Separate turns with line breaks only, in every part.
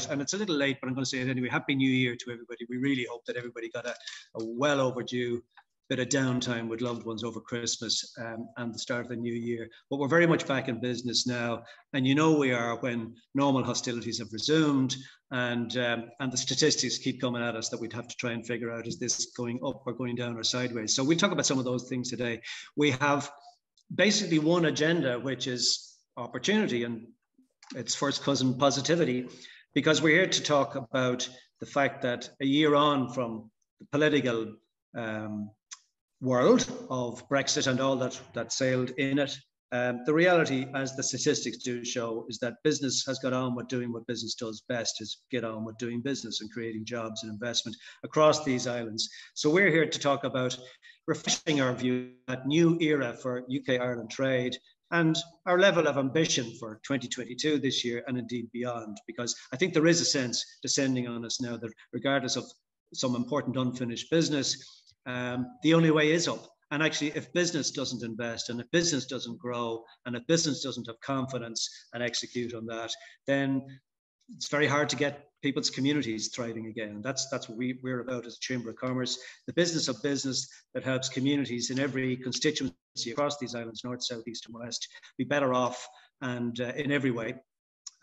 and it's a little late, but I'm going to say it anyway. Happy New Year to everybody. We really hope that everybody got a well overdue bit of downtime with loved ones over Christmas and the start of the new year. But we're very much back in business now. And you know we are when normal hostilities have resumed and the statistics keep coming at us that we'd have to try and figure out, is this going up or going down or sideways? So we'll talk about some of those things today. We have basically one agenda, which is opportunity, and its first cousin, positivity, because we're here to talk about the fact that a year on from the political world of Brexit and all that sailed in it, the reality, as the statistics do show, is that business has got on with doing what business does best, is get on with doing business and creating jobs and investment across these islands. So we're here to talk about refreshing our view, that new era for UK-Ireland trade, and our level of ambition for 2022 this year and indeed beyond, because I think there is a sense descending on us now that regardless of some important unfinished business, the only way is up. And actually, if business doesn't invest and if business doesn't grow and if business doesn't have confidence and execute on that, then it's very hard to get people's communities thriving again. And that's what we're about as a Chamber of Commerce, the business of business that helps communities in every constituency across these islands, north, south, east and west, be better off and in every way,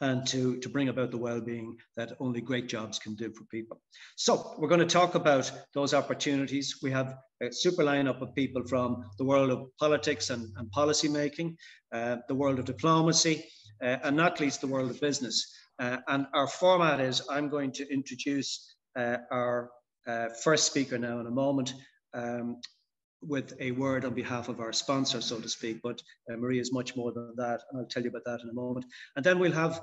and to bring about the well-being that only great jobs can do for people. So we're going to talk about those opportunities. We have a super lineup of people from the world of politics and policy making, the world of diplomacy, and not least the world of business. And our format is, I'm going to introduce our first speaker now in a moment, with a word on behalf of our sponsor, so to speak, but Marie is much more than that, and I'll tell you about that in a moment. And then we'll have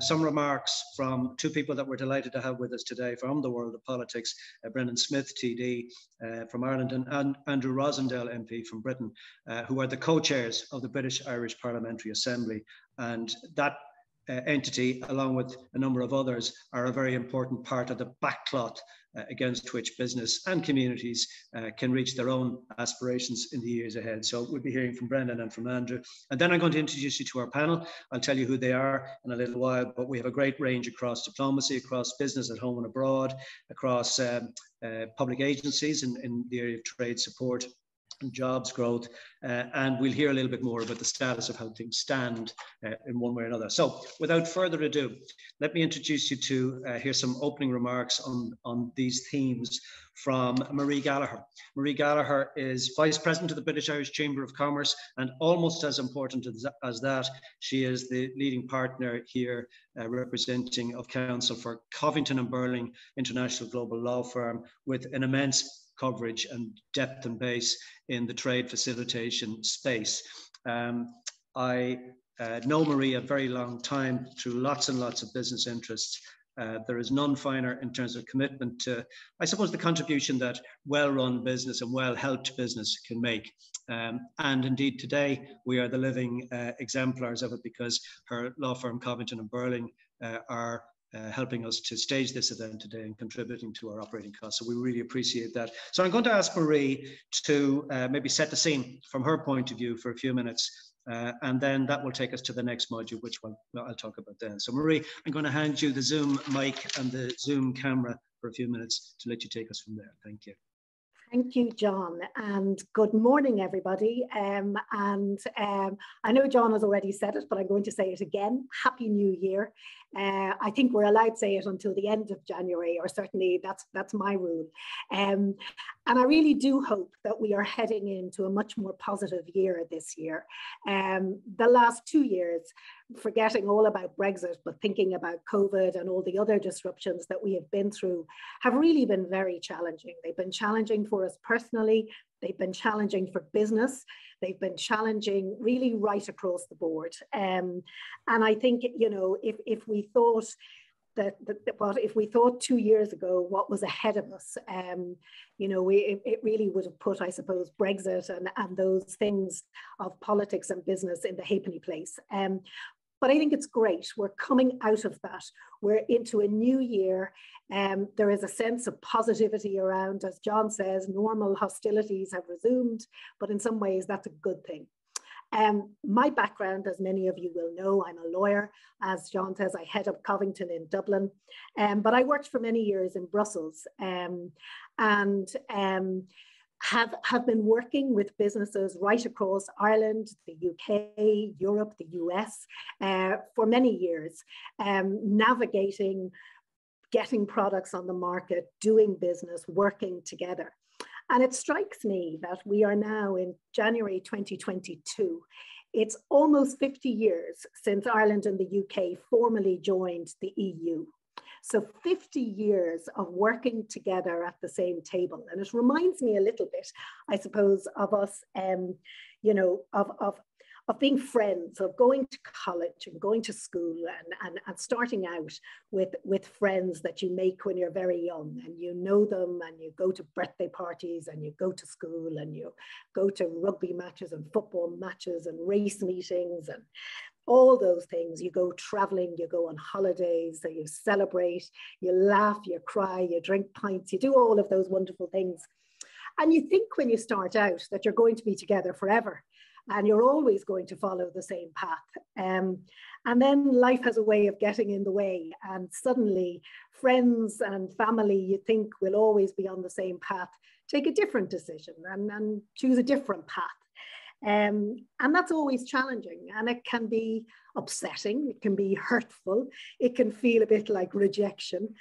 some remarks from two people that we're delighted to have with us today from the world of politics, Brendan Smith, TD from Ireland, and Andrew Rosendale, MP from Britain, who are the co-chairs of the British-Irish Parliamentary Assembly. And that entity, along with a number of others, are a very important part of the backcloth against which business and communities can reach their own aspirations in the years ahead. So we'll be hearing from Brendan and from Andrew. And then I'm going to introduce you to our panel. I'll tell you who they are in a little while, but we have a great range across diplomacy, across business at home and abroad, across public agencies in the area of trade support and jobs growth, and we'll hear a little bit more about the status of how things stand in one way or another. So without further ado, let me introduce you to hear some opening remarks on these themes from Marie Gallagher. Marie Gallagher is Vice President of the British-Irish Chamber of Commerce, and almost as important as that, she is the leading partner here representing of counsel for Covington and Burling International Global Law Firm, with an immense coverage and depth and base in the trade facilitation space. I know Marie a very long time through lots and lots of business interests. There is none finer in terms of commitment to, I suppose, the contribution that well-run business and well-helped business can make. And indeed today we are the living exemplars of it, because her law firm Covington and Burling are helping us to stage this event today and contributing to our operating costs. So we really appreciate that. So I'm going to ask Marie to maybe set the scene from her point of view for a few minutes, and then that will take us to the next module, which I'll talk about then. So Marie, I'm going to hand you the Zoom mic and the Zoom camera for a few minutes to let you take us from there. Thank you.
Thank you, John, and good morning, everybody. I know John has already said it, but I'm going to say it again. Happy New Year. I think we're allowed to say it until the end of January, or certainly that's my rule. And I really do hope that we are heading into a much more positive year this year. The last 2 years, forgetting all about Brexit, but thinking about COVID and all the other disruptions that we have been through, have really been very challenging. They've been challenging for us personally. They've been challenging for business. They've been challenging really right across the board. And I think, you know, if we thought if we thought 2 years ago what was ahead of us, you know, it really would have put, I suppose, Brexit and those things of politics and business in the halfpenny place. But I think it's great. We're coming out of that. We're into a new year. There is a sense of positivity around, as John says, normal hostilities have resumed, but in some ways that's a good thing. My background, as many of you will know, I'm a lawyer. As John says, I head up Covington in Dublin, but I worked for many years in Brussels, and have been working with businesses right across Ireland, the UK, Europe, the US, for many years, navigating, getting products on the market, doing business, working together. And it strikes me that we are now in January 2022. It's almost 50 years since Ireland and the UK formally joined the EU. So 50 years of working together at the same table. And it reminds me a little bit, I suppose, of us, you know, of being friends, of going to college and going to school and starting out with friends that you make when you're very young, and you know them, and you go to birthday parties, and you go to school, and you go to rugby matches and football matches and race meetings and all those things. You go traveling, you go on holidays, so you celebrate, you laugh, you cry, you drink pints, you do all of those wonderful things. And you think when you start out that you're going to be together forever, and you're always going to follow the same path. And then life has a way of getting in the way, and suddenly friends and family you think will always be on the same path take a different decision and choose a different path. And that's always challenging, and it can be upsetting, it can be hurtful, it can feel a bit like rejection.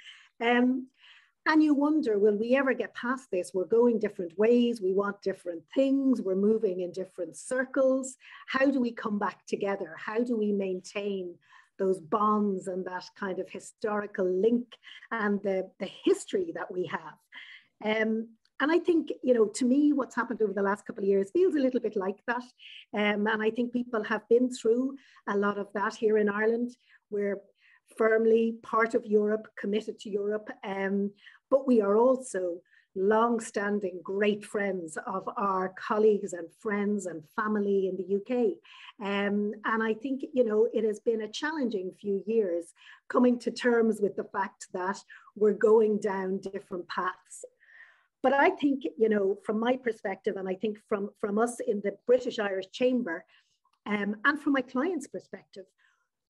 And you wonder, will we ever get past this? We're going different ways, we want different things, we're moving in different circles. How do we come back together? How do we maintain those bonds and that kind of historical link and the history that we have? And I think, you know, to me, what's happened over the last couple of years feels a little bit like that. And I think people have been through a lot of that here in Ireland. We're firmly part of Europe, committed to Europe, but we are also long-standing great friends of our colleagues and friends and family in the UK. And I think, you know, it has been a challenging few years coming to terms with the fact that we're going down different paths. But I think, you know, from my perspective, and I think from us in the British Irish Chamber, and from my clients' perspective,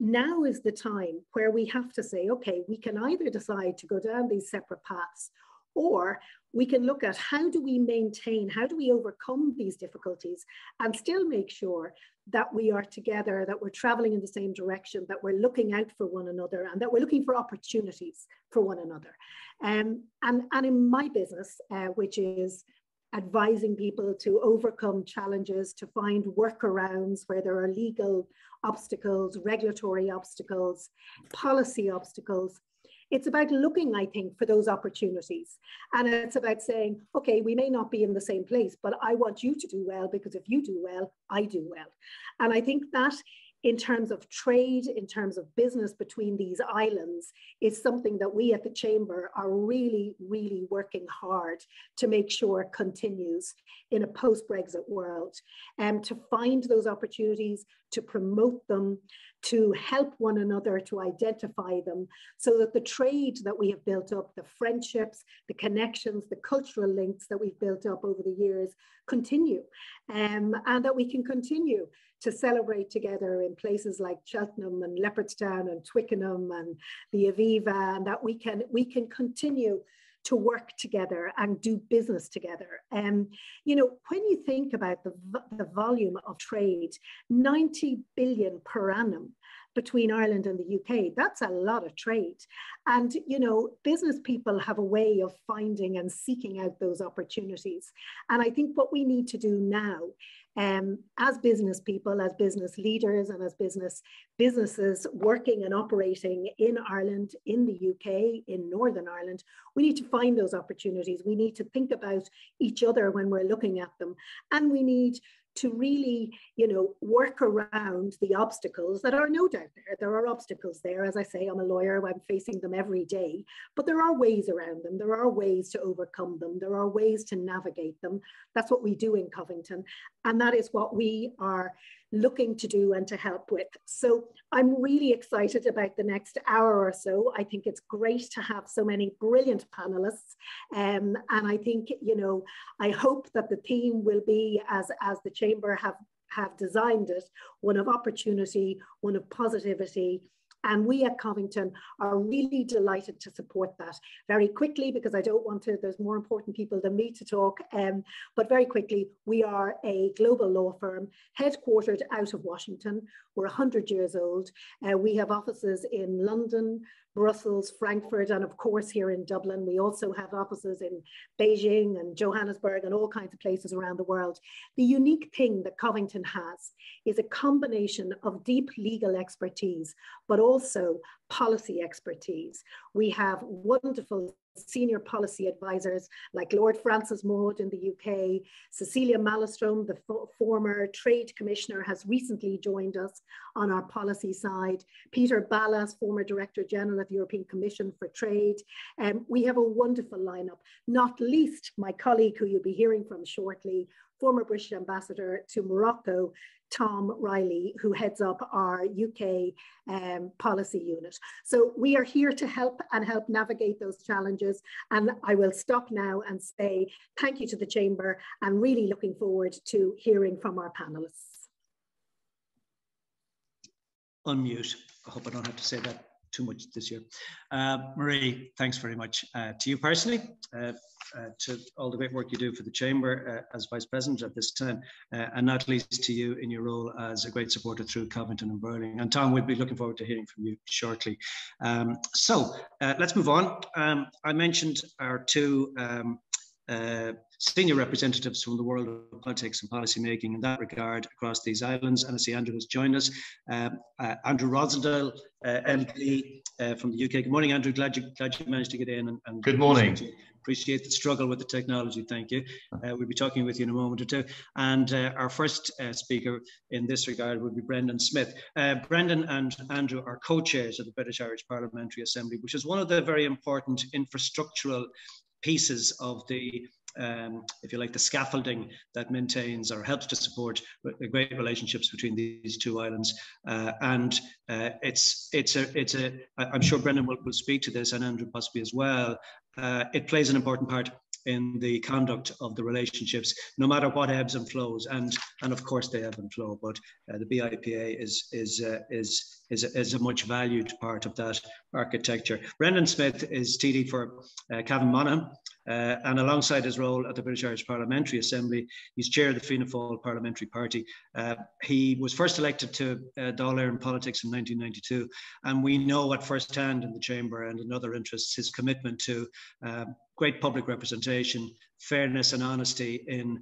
now is the time where we have to say, okay, we can either decide to go down these separate paths, or we can look at how do we maintain, how do we overcome these difficulties and still make sure that we are together, that we're traveling in the same direction, that we're looking out for one another, and that we're looking for opportunities for one another. And in my business, which is advising people to overcome challenges, to find workarounds where there are legal obstacles, regulatory obstacles, policy obstacles. It's about looking, I think, for those opportunities. And it's about saying, okay, we may not be in the same place, but I want you to do well, because if you do well, I do well. And I think that in terms of trade, in terms of business between these islands, is something that we at the Chamber are really, really working hard to make sure continues in a post-Brexit world, and to find those opportunities, to promote them, to help one another, to identify them, so that the trade that we have built up, the friendships, the connections, the cultural links that we've built up over the years continue, and that we can continue to celebrate together in places like Cheltenham and Leopardstown and Twickenham and the Aviva, and that we can continue to work together and do business together. You know, when you think about the volume of trade, 90 billion per annum between Ireland and the UK, that's a lot of trade. And, you know, business people have a way of finding and seeking out those opportunities. And I think what we need to do now, as business people, as business leaders, and as businesses working and operating in Ireland, in the UK, in Northern Ireland, we need to find those opportunities. We need to think about each other when we're looking at them. And we need to really, you know, work around the obstacles that are no doubt there. There are obstacles there. As I say, I'm a lawyer, I'm facing them every day, but there are ways around them. There are ways to overcome them. There are ways to navigate them. That's what we do in Covington. And that is what we are looking to do and to help with. So I'm really excited about the next hour or so. I think it's great to have so many brilliant panelists. And I think, you know, I hope that the theme will be, as the Chamber have have designed it one of opportunity, one of positivity. And we at Covington are really delighted to support that. Very quickly, because I don't want to, there's more important people than me to talk, but very quickly, we are a global law firm headquartered out of Washington. We're 100 years old. We have offices in London, Brussels, Frankfurt, and of course here in Dublin. We also have offices in Beijing and Johannesburg and all kinds of places around the world. The unique thing that Covington has is a combination of deep legal expertise, but also policy expertise. We have wonderful senior policy advisors like Lord Francis Maud in the UK, Cecilia Malmström, the former Trade Commissioner, has recently joined us on our policy side. Peter Ballas, former Director General of the European Commission for Trade. We have a wonderful lineup, not least my colleague who you'll be hearing from shortly, former British Ambassador to Morocco, Tom Riley, who heads up our UK policy unit. So we are here to help and help navigate those challenges. And I will stop now and say thank you to the Chamber and really looking forward to hearing from our panelists.
Unmute. I hope I don't have to say that too much this year. Marie, thanks very much to you personally, to all the great work you do for the Chamber as Vice President at this time, and not least to you in your role as a great supporter through Covington and Burling. And Tom, we'll be looking forward to hearing from you shortly. So let's move on. I mentioned our two senior representatives from the world of politics and policy making in that regard across these islands. And I see Andrew has joined us. Andrew Rosendale, MP from the UK. Good morning, Andrew. Glad you managed to get in. And
good morning.
Appreciate the struggle with the technology. Thank you. We'll be talking with you in a moment or two. And our first speaker in this regard would be Brendan Smith. Brendan and Andrew are co-chairs of the British Irish Parliamentary Assembly, which is one of the very important infrastructural pieces of the if you like, the scaffolding that maintains or helps to support the great relationships between these two islands. I'm sure Brendan will speak to this, and Andrew possibly as well. It plays an important part in the conduct of the relationships, no matter what ebbs and flows, and of course they ebb and flow. But the BIPA is a much valued part of that architecture. Brendan Smith is TD for Cavan Monaghan. And alongside his role at the British Irish Parliamentary Assembly, he's chair of the Fianna Fáil Parliamentary Party. He was first elected to Dáil Éireann politics in 1992, and we know at first hand in the Chamber and in other interests his commitment to great public representation, fairness and honesty in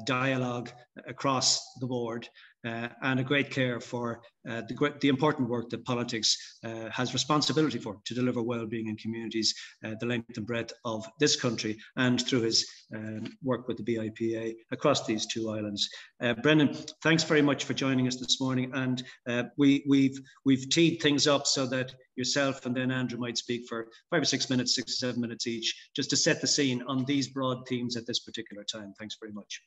dialogue across the board, and a great care for the important work that politics has responsibility for to deliver well-being in communities the length and breadth of this country, and through his work with the BIPA across these two islands. Brendan, thanks very much for joining us this morning, and we've teed things up so that yourself and then Andrew might speak for 5 or 6 minutes, 6 or 7 minutes each, just to set the scene on these broad themes at this particular time. Thanks very much.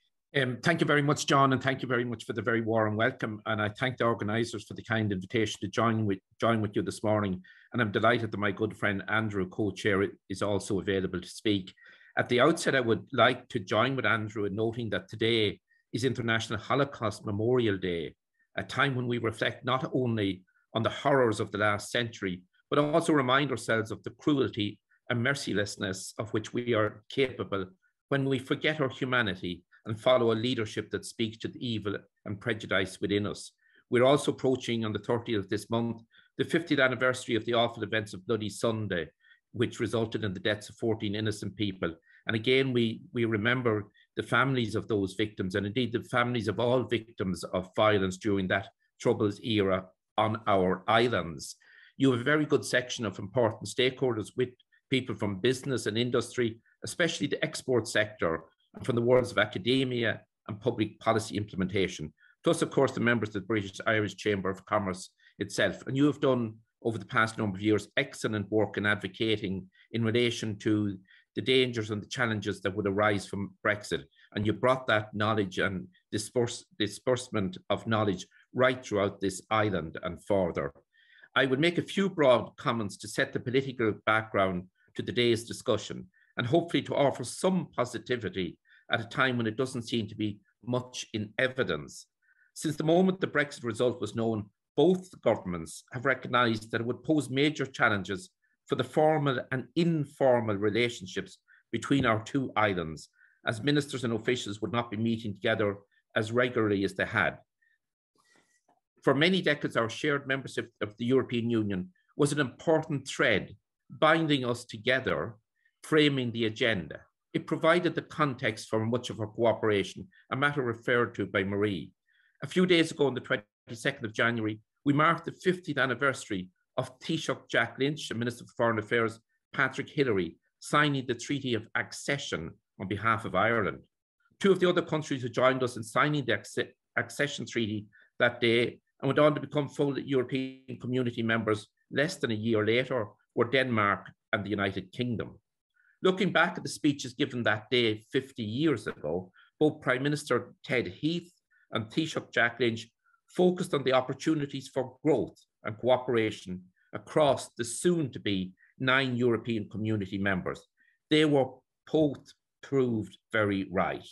Thank you very much, John, and thank you very much for the very warm welcome. And I thank the organisers for the kind invitation to join with you this morning. And I'm delighted that my good friend Andrew, co-chair, is also available to speak. At the outset, I would like to join with Andrew in noting that today is International Holocaust Memorial Day, a time when we reflect not only on the horrors of the last century, but also remind ourselves of the cruelty and mercilessness of which we are capable when we forget our humanity and follow a leadership that speaks to the evil and prejudice within us. We're also approaching on the 30th of this month, the 50th anniversary of the awful events of Bloody Sunday, which resulted in the deaths of 14 innocent people. And again, we remember the families of those victims, and indeed the families of all victims of violence during that Troubles era on our islands. You have a very good section of important stakeholders with people from business and industry, especially the export sector, and from the worlds of academia and public policy implementation, plus, of course, the members of the British Irish Chamber of Commerce itself. And you have done, over the past number of years, excellent work in advocating in relation to the dangers and the challenges that would arise from Brexit. And you brought that knowledge and disbursement of knowledge right throughout this island and further. I would make a few broad comments to set the political background to today's discussion, and hopefully to offer some positivity at a time when it doesn't seem to be much in evidence. Since the moment the Brexit result was known, both governments have recognised that it would pose major challenges for the formal and informal relationships between our two islands, as ministers and officials would not be meeting together as regularly as they had. For many decades, our shared membership of the European Union was an important thread binding us together, framing the agenda. It provided the context for much of our cooperation, a matter referred to by Marie. A few days ago, on the 22nd of January, we marked the 50th anniversary of Taoiseach Jack Lynch and Minister for Foreign Affairs Patrick Hillery signing the Treaty of Accession on behalf of Ireland. Two of the other countries who joined us in signing the accession treaty that day and went on to become full European Community members less than a year later were Denmark and the United Kingdom. Looking back at the speeches given that day 50 years ago, both Prime Minister Ted Heath and Taoiseach Jack Lynch focused on the opportunities for growth and cooperation across the soon-to-be 9 European Community members. They were both proved very right.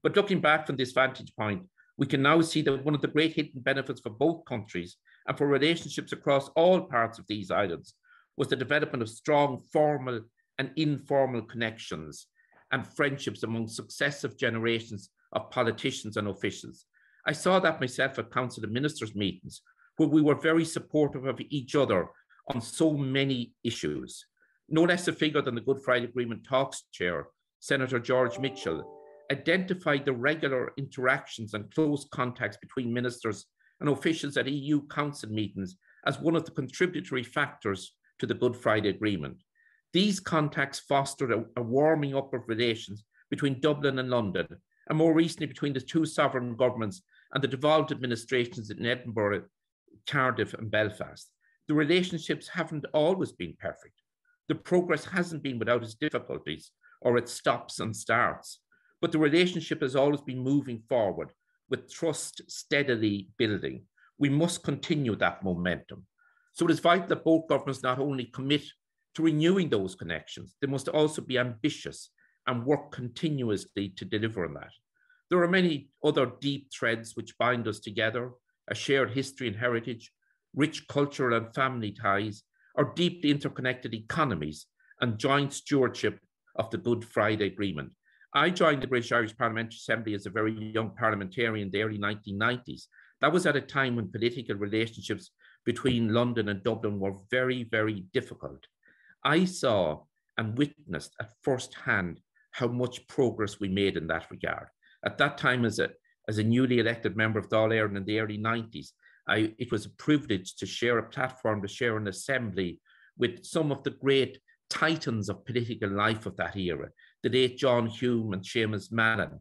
But looking back from this vantage point, we can now see that one of the great hidden benefits for both countries and for relationships across all parts of these islands was the development of strong formal and informal connections and friendships among successive generations of politicians and officials. I saw that myself at Council of Ministers meetings, where we were very supportive of each other on so many issues. No less a figure than the Good Friday Agreement Talks Chair, Senator George Mitchell, identified the regular interactions and close contacts between ministers and officials at EU Council meetings as one of the contributory factors to the Good Friday Agreement. These contacts fostered a warming up of relations between Dublin and London, and more recently between the two sovereign governments and the devolved administrations in Edinburgh, Cardiff and Belfast. The relationships haven't always been perfect. The progress hasn't been without its difficulties or its stops and starts, but the relationship has always been moving forward with trust steadily building. We must continue that momentum. So it is vital that both governments not only commit to renewing those connections, they must also be ambitious and work continuously to deliver on that. There are many other deep threads which bind us together: a shared history and heritage, rich cultural and family ties, our deeply interconnected economies, and joint stewardship of the Good Friday Agreement. I joined the British Irish Parliamentary Assembly as a very young parliamentarian in the early 1990s. That was at a time when political relationships between London and Dublin were very, very difficult. I saw and witnessed at first hand how much progress we made in that regard. At that time, as a newly elected member of Dáil Éireann in the early 90s, it was a privilege to share a platform, to share an assembly with some of the great titans of political life of that era, the late John Hume and Seamus Malone,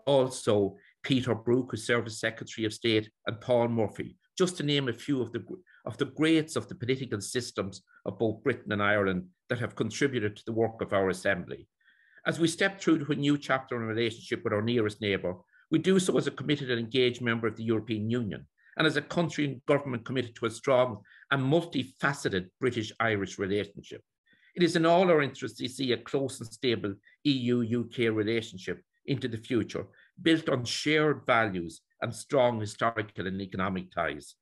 also Peter Brooke, who served as Secretary of State, and Paul Murphy, just to name a few of the greats of the political systems of both Britain and Ireland that have contributed to the work of our Assembly. As we step through to a new chapter in relationship with our nearest neighbour, we do so as a committed and engaged member of the European Union, and as a country and government committed to a strong and multifaceted British-Irish relationship. It is in all our interests to see a close and stable EU-UK relationship into the future, built on shared values and strong historical and economic ties.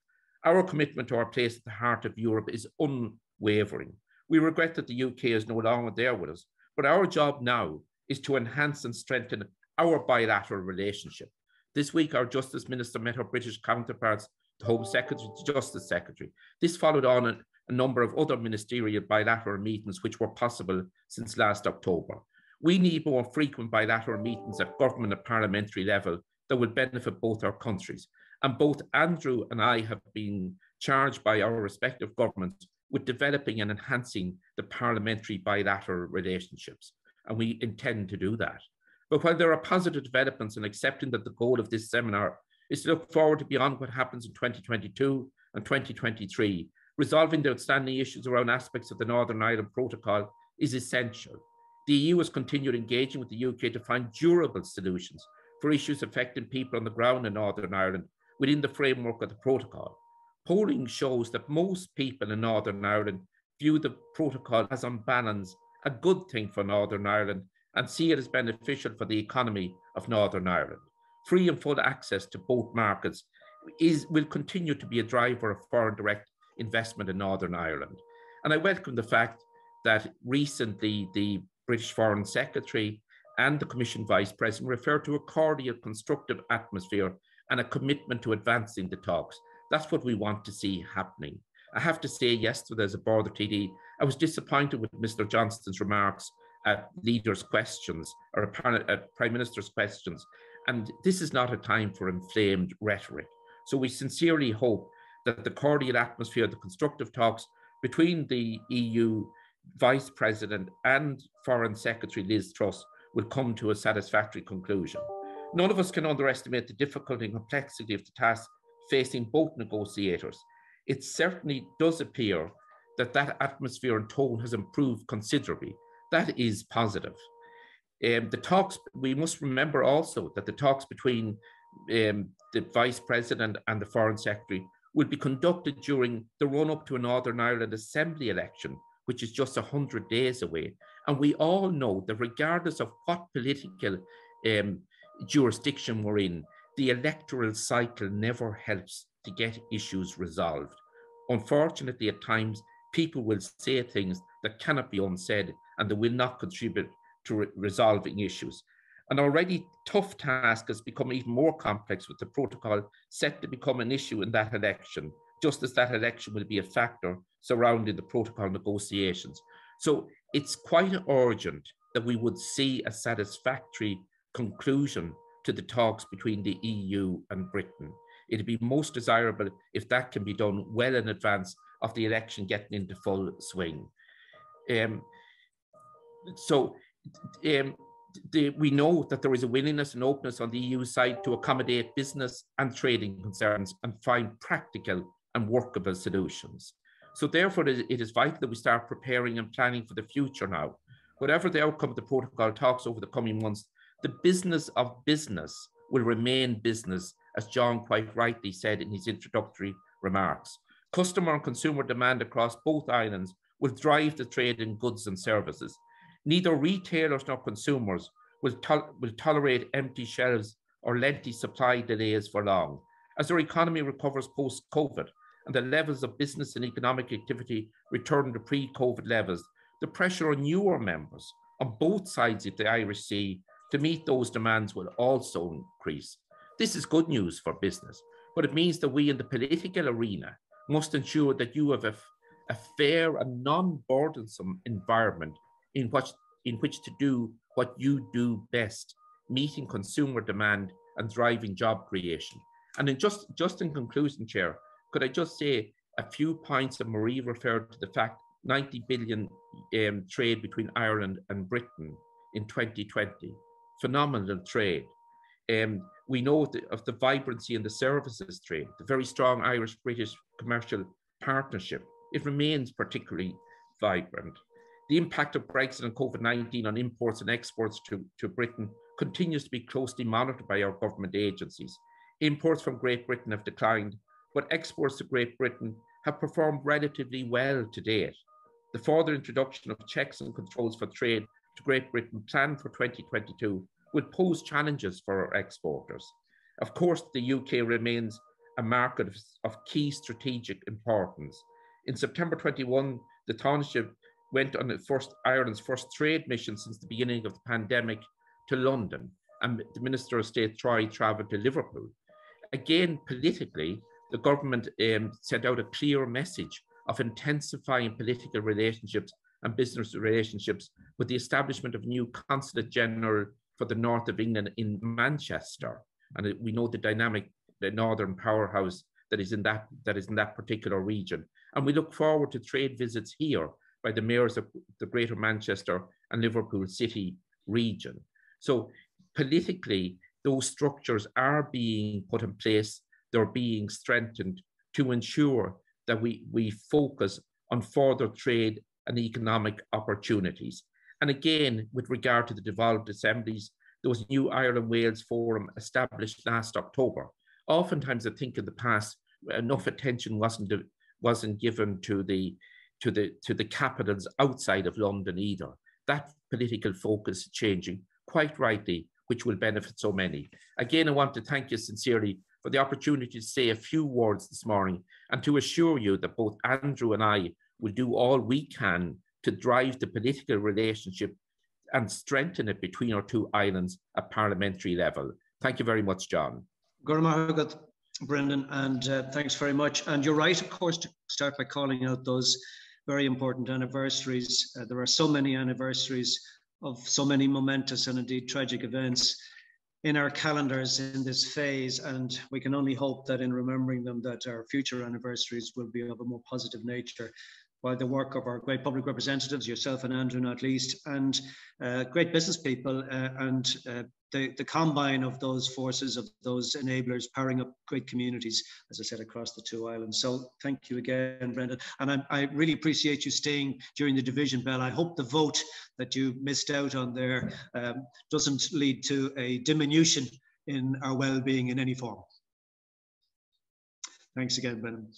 Our commitment to our place at the heart of Europe is unwavering. We regret that the UK is no longer there with us, but our job now is to enhance and strengthen our bilateral relationship. This week, our Justice Minister met her British counterparts, the Home Secretary, the Justice Secretary. This followed on a number of other ministerial bilateral meetings which were possible since last October. We need more frequent bilateral meetings at government and parliamentary level that will benefit both our countries. And both Andrew and I have been charged by our respective governments with developing and enhancing the parliamentary bilateral relationships. And we intend to do that. But while there are positive developments in accepting that the goal of this seminar is to look forward to beyond what happens in 2022 and 2023, resolving the outstanding issues around aspects of the Northern Ireland Protocol is essential. The EU has continued engaging with the UK to find durable solutions for issues affecting people on the ground in Northern Ireland within the framework of the protocol. Polling shows that most people in Northern Ireland view the protocol as, on balance, a good thing for Northern Ireland and see it as beneficial for the economy of Northern Ireland. Free and full access to both markets will continue to be a driver of foreign direct investment in Northern Ireland. And I welcome the fact that recently the British Foreign Secretary and the Commission Vice President referred to a cordial, constructive atmosphere and a commitment to advancing the talks. That's what we want to see happening. I have to say, yesterday as a Border TD, I was disappointed with Mr. Johnston's remarks at leaders' questions or at Prime Minister's questions. And this is not a time for inflamed rhetoric. So we sincerely hope that the cordial atmosphere, the constructive talks between the EU Vice President and Foreign Secretary Liz Truss will come to a satisfactory conclusion. None of us can underestimate the difficulty and complexity of the task facing both negotiators. It certainly does appear that that atmosphere and tone has improved considerably. That is positive. The talks, we must remember also that the talks between the Vice President and the Foreign Secretary will be conducted during the run-up to a Northern Ireland Assembly election, which is just 100 days away. And we all know that regardless of what political jurisdiction we're in, the electoral cycle never helps to get issues resolved. Unfortunately, at times, people will say things that cannot be unsaid and they will not contribute to resolving issues. An already tough task has become even more complex with the protocol set to become an issue in that election, just as that election will be a factor surrounding the protocol negotiations. So it's quite urgent that we would see a satisfactory conclusion to the talks between the EU and Britain. It'd be most desirable if that can be done well in advance of the election getting into full swing. We know that there is a willingness and openness on the EU side to accommodate business and trading concerns and find practical and workable solutions. So therefore, it is vital that we start preparing and planning for the future now. Whatever the outcome of the protocol talks over the coming months, the business of business will remain business, as John quite rightly said in his introductory remarks. Customer and consumer demand across both islands will drive the trade in goods and services. Neither retailers nor consumers will tolerate empty shelves or lengthy supply delays for long. As our economy recovers post-COVID and the levels of business and economic activity return to pre-COVID levels, the pressure on newer members on both sides of the Irish Sea to meet those demands will also increase. This is good news for business, but it means that we in the political arena must ensure that you have a fair and non-burdensome environment in which to do what you do best, meeting consumer demand and driving job creation. And just in conclusion, Chair, could I just say a few points that Marie referred to the fact 90 billion trade between Ireland and Britain in 2020, phenomenal trade. We know of the vibrancy in the services trade, the very strong Irish-British commercial partnership. It remains particularly vibrant. The impact of Brexit and COVID-19 on imports and exports to Britain continues to be closely monitored by our government agencies. Imports from Great Britain have declined, but exports to Great Britain have performed relatively well to date. The further introduction of checks and controls for trade to Great Britain planned for 2022 will pose challenges for our exporters. Of course, the UK remains a market of key strategic importance. In September 21, the Taoiseach went on Ireland's first trade mission since the beginning of the pandemic to London, and the Minister of State Troy travelled to Liverpool. Again, politically, the government sent out a clear message of intensifying political relationships and business relationships with the establishment of a new Consulate General for the north of England in Manchester. And we know the dynamic, the northern powerhouse that is in that particular region. And we look forward to trade visits here by the mayors of the Greater Manchester and Liverpool City region. So politically, those structures are being put in place, they're being strengthened to ensure that we focus on further trade and economic opportunities. And again, with regard to the devolved assemblies, there was a new Ireland-Wales Forum established last October. Oftentimes, I think in the past, enough attention wasn't given to the capitals outside of London either. That political focus is changing, quite rightly, which will benefit so many. Again, I want to thank you sincerely for the opportunity to say a few words this morning and to assure you that both Andrew and I will do all we can to drive the political relationship and strengthen it between our two islands at parliamentary level. Thank you very much, John.
Gurmahagat, Brendan, and thanks very much. And you're right, of course, to start by calling out those very important anniversaries. There are so many anniversaries of so many momentous and indeed tragic events in our calendars in this phase, and we can only hope that in remembering them that our future anniversaries will be of a more positive nature, while the work of our great public representatives, yourself and Andrew not least, and great business people and the combine of those forces, of those enablers, powering up great communities, as I said, across the two islands. So thank you again, Brendan. And I really appreciate you staying during the division bell. I hope the vote that you missed out on there doesn't lead to a diminution in our well-being in any form. Thanks again, Brendan.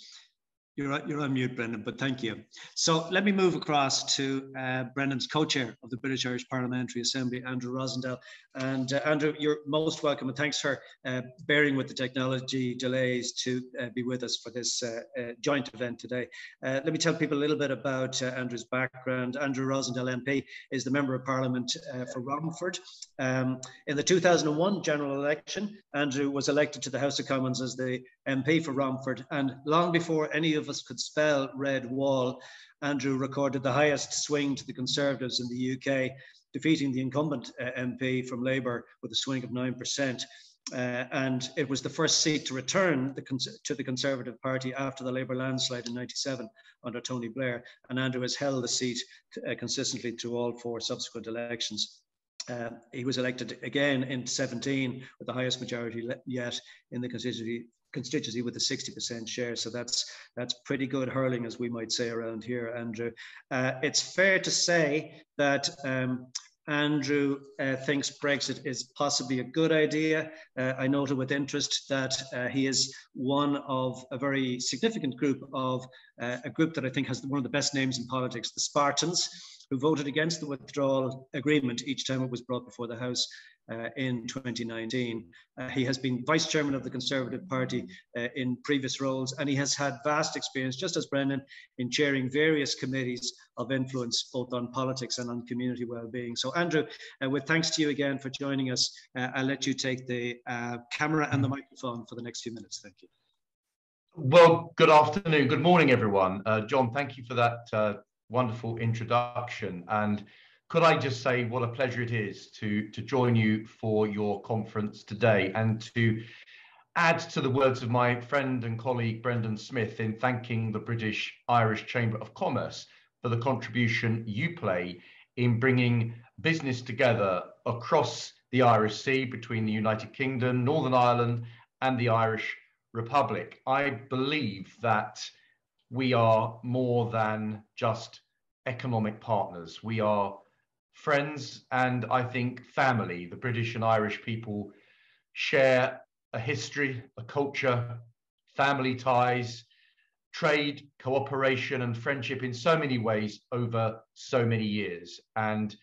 You're on mute, Brendan, but thank you. So let me move across to Brendan's co-chair of the British Irish Parliamentary Assembly, Andrew Rosendale. And Andrew, you're most welcome, and thanks for bearing with the technology delays to be with us for this joint event today. Let me tell people a little bit about Andrew's background. Andrew Rosendale MP is the Member of Parliament for Rochford. In the 2001 general election, Andrew was elected to the House of Commons as the MP for Rochford, and long before any of us could spell red wall, Andrew recorded the highest swing to the Conservatives in the UK, defeating the incumbent MP from Labour with a swing of 9%. And it was the first seat to return to the Conservative Party after the Labour landslide in '97 under Tony Blair. And Andrew has held the seat consistently through all four subsequent elections. He was elected again in 2017 with the highest majority yet in the constituency with a 60% share. So that's pretty good hurling, as we might say around here, Andrew. It's fair to say that Andrew thinks Brexit is possibly a good idea. I noted with interest that he is one of a very significant group of a group that I think has one of the best names in politics, the Spartans, who voted against the withdrawal agreement each time it was brought before the House in 2019. He has been Vice Chairman of the Conservative Party in previous roles, and he has had vast experience, just as Brendan, in chairing various committees of influence, both on politics and on community well-being. So Andrew, with thanks to you again for joining us, I'll let you take the camera and the microphone for the next few minutes. Thank you.
Well, good afternoon, good morning, everyone. John, thank you for that wonderful introduction. And could I just say what a pleasure it is to join you for your conference today, and to add to the words of my friend and colleague Brendan Smith in thanking the British Irish Chamber of Commerce for the contribution you play in bringing business together across the Irish Sea between the United Kingdom, Northern Ireland and the Irish Republic. I believe that we are more than just economic partners. We are friends and, I think, family. The British and Irish people share a history, a culture, family ties, trade, cooperation and friendship in so many ways over so many years. And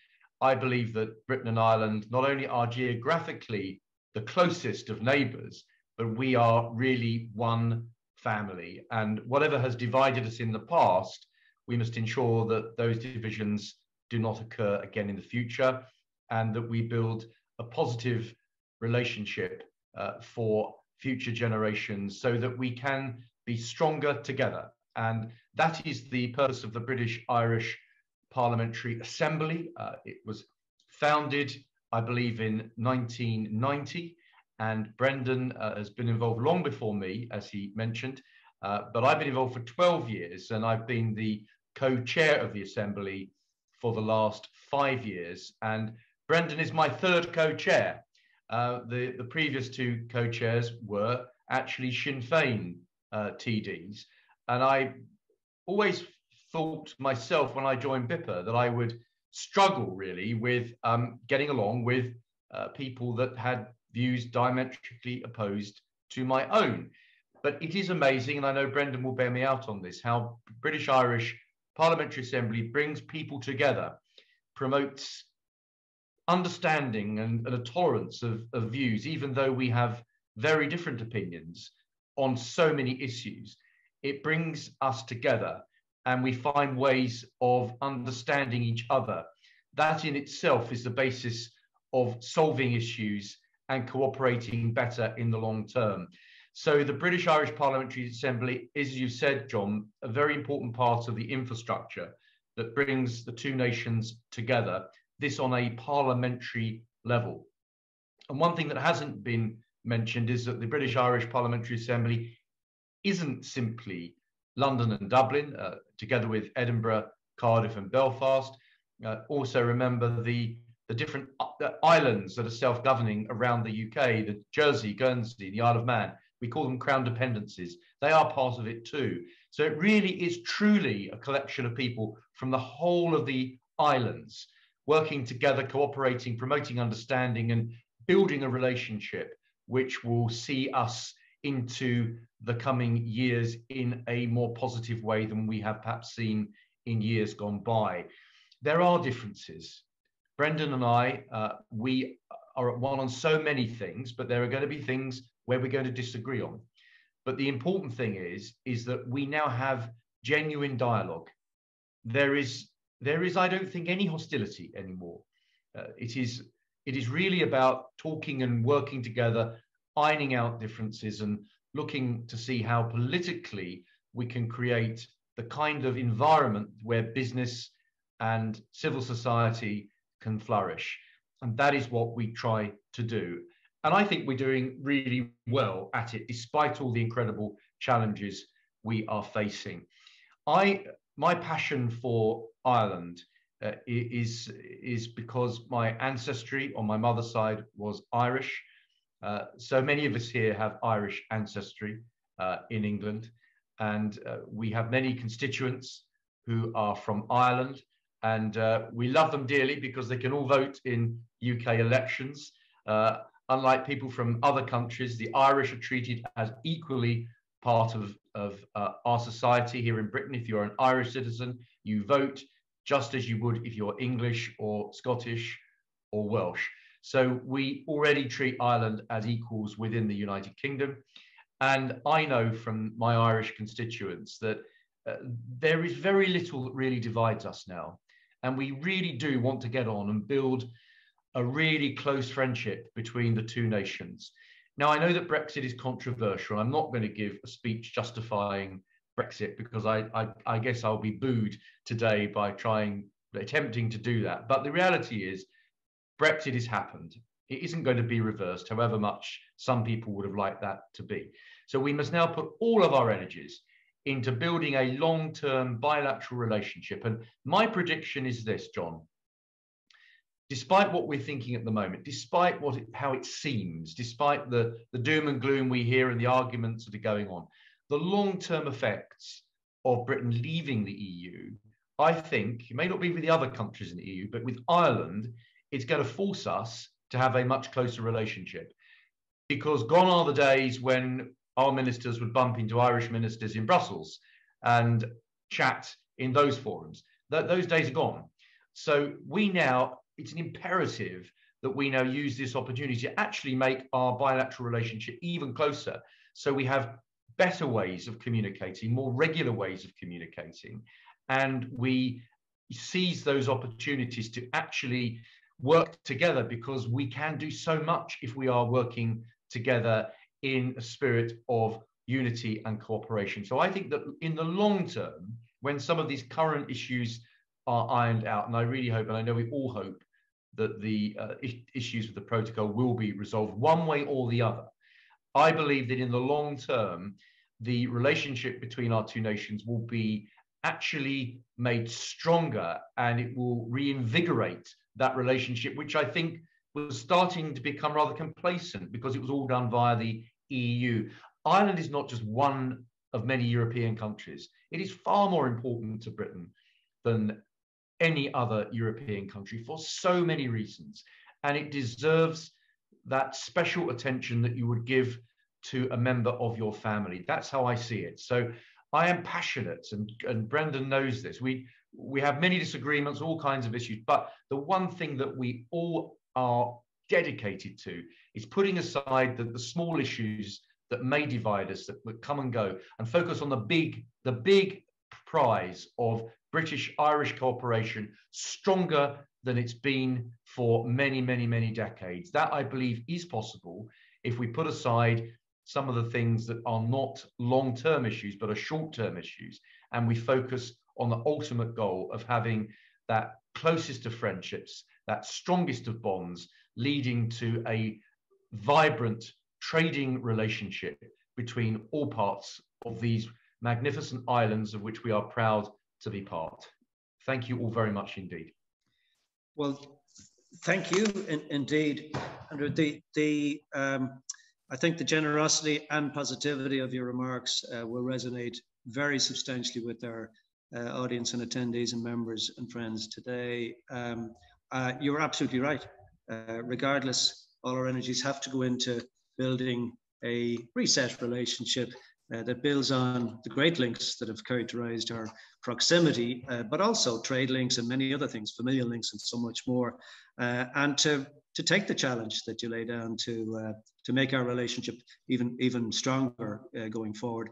I believe that Britain and Ireland not only are geographically the closest of neighbours, but we are really one family. And whatever has divided us in the past, we must ensure that those divisions do not occur again in the future, and that we build a positive relationship for future generations so that we can be stronger together. And that is the purpose of the British Irish Parliamentary Assembly. It was founded, I believe, in 1990, and Brendan has been involved long before me, as he mentioned, but I've been involved for 12 years, and I've been the co-chair of the Assembly for the last 5 years, and Brendan is my third co-chair. The previous two co-chairs were actually Sinn Féin TDs, and I always thought myself when I joined BIPA that I would struggle really with getting along with people that had views diametrically opposed to my own. But it is amazing, and I know Brendan will bear me out on this, how British Irish Parliamentary Assembly brings people together, promotes understanding and a tolerance of views, even though we have very different opinions on so many issues, it brings us together and we find ways of understanding each other. That in itself is the basis of solving issues and cooperating better in the long term. So the British Irish Parliamentary Assembly is, as you said, John, a very important part of the infrastructure that brings the two nations together, this on a parliamentary level. And one thing that hasn't been mentioned is that the British Irish Parliamentary Assembly isn't simply London and Dublin, together with Edinburgh, Cardiff and Belfast. Also remember the different islands that are self-governing around the UK, the Jersey, Guernsey, the Isle of Man. We call them crown dependencies. They are part of it too. So it really is truly a collection of people from the whole of the islands working together, cooperating, promoting understanding and building a relationship which will see us into the coming years in a more positive way than we have perhaps seen in years gone by. There are differences. Brendan and I, we are at one on so many things, but there are going to be things where we're going to disagree on. But the important thing is that we now have genuine dialogue. There is, I don't think, any hostility anymore. It is really about talking and working together, ironing out differences and looking to see how politically we can create the kind of environment where business and civil society can flourish. And that is what we try to do. And I think we're doing really well at it, despite all the incredible challenges we are facing. My passion for Ireland is because my ancestry on my mother's side was Irish. So many of us here have Irish ancestry in England, and we have many constituents who are from Ireland, and we love them dearly because they can all vote in UK elections. Unlike people from other countries, the Irish are treated as equally part of our society here in Britain. If you're an Irish citizen, you vote just as you would if you're English or Scottish or Welsh. So we already treat Ireland as equals within the United Kingdom. And I know from my Irish constituents that there is very little that really divides us now. And we really do want to get on and build a really close friendship between the two nations. Now, I know that Brexit is controversial. I'm not going to give a speech justifying Brexit because I guess I'll be booed today by attempting to do that. But the reality is Brexit has happened. It isn't going to be reversed, however much some people would have liked that to be. So we must now put all of our energies into building a long-term bilateral relationship. And my prediction is this, John. Despite what we're thinking at the moment, despite how it seems, despite the doom and gloom we hear and the arguments that are going on, the long-term effects of Britain leaving the EU, I think, it may not be with the other countries in the EU, but with Ireland, it's going to force us to have a much closer relationship. Because gone are the days when our ministers would bump into Irish ministers in Brussels and chat in those forums. Those days are gone. So it's an imperative that we now use this opportunity to actually make our bilateral relationship even closer. So we have better ways of communicating, more regular ways of communicating, and we seize those opportunities to actually work together, because we can do so much if we are working together in a spirit of unity and cooperation. So I think that in the long term, when some of these current issues are ironed out, and I really hope, and I know we all hope, that the issues with the protocol will be resolved one way or the other. I believe that in the long term, the relationship between our two nations will be actually made stronger, and it will reinvigorate that relationship, which I think was starting to become rather complacent because it was all done via the EU. Ireland is not just one of many European countries. It is far more important to Britain than any other European country for so many reasons. And it deserves that special attention that you would give to a member of your family. That's how I see it. So I am passionate, and Brendan knows this. We have many disagreements, all kinds of issues, but the one thing that we all are dedicated to is putting aside the small issues that may divide us, that come and go, and focus on the big prize of British-Irish cooperation, stronger than it's been for many, many, many decades. That, I believe, is possible if we put aside some of the things that are not long-term issues, but are short-term issues, and we focus on the ultimate goal of having that closest of friendships, that strongest of bonds, leading to a vibrant trading relationship between all parts of these magnificent islands of which we are proud to be part. Thank you all very much indeed.
Well, thank you indeed. Andrew, I think the generosity and positivity of your remarks will resonate very substantially with our audience and attendees and members and friends today. You're absolutely right. Regardless, all our energies have to go into building a reset relationship that builds on the great links that have characterized our proximity, but also trade links and many other things, familial links and so much more, and to take the challenge that you lay down to make our relationship even stronger going forward.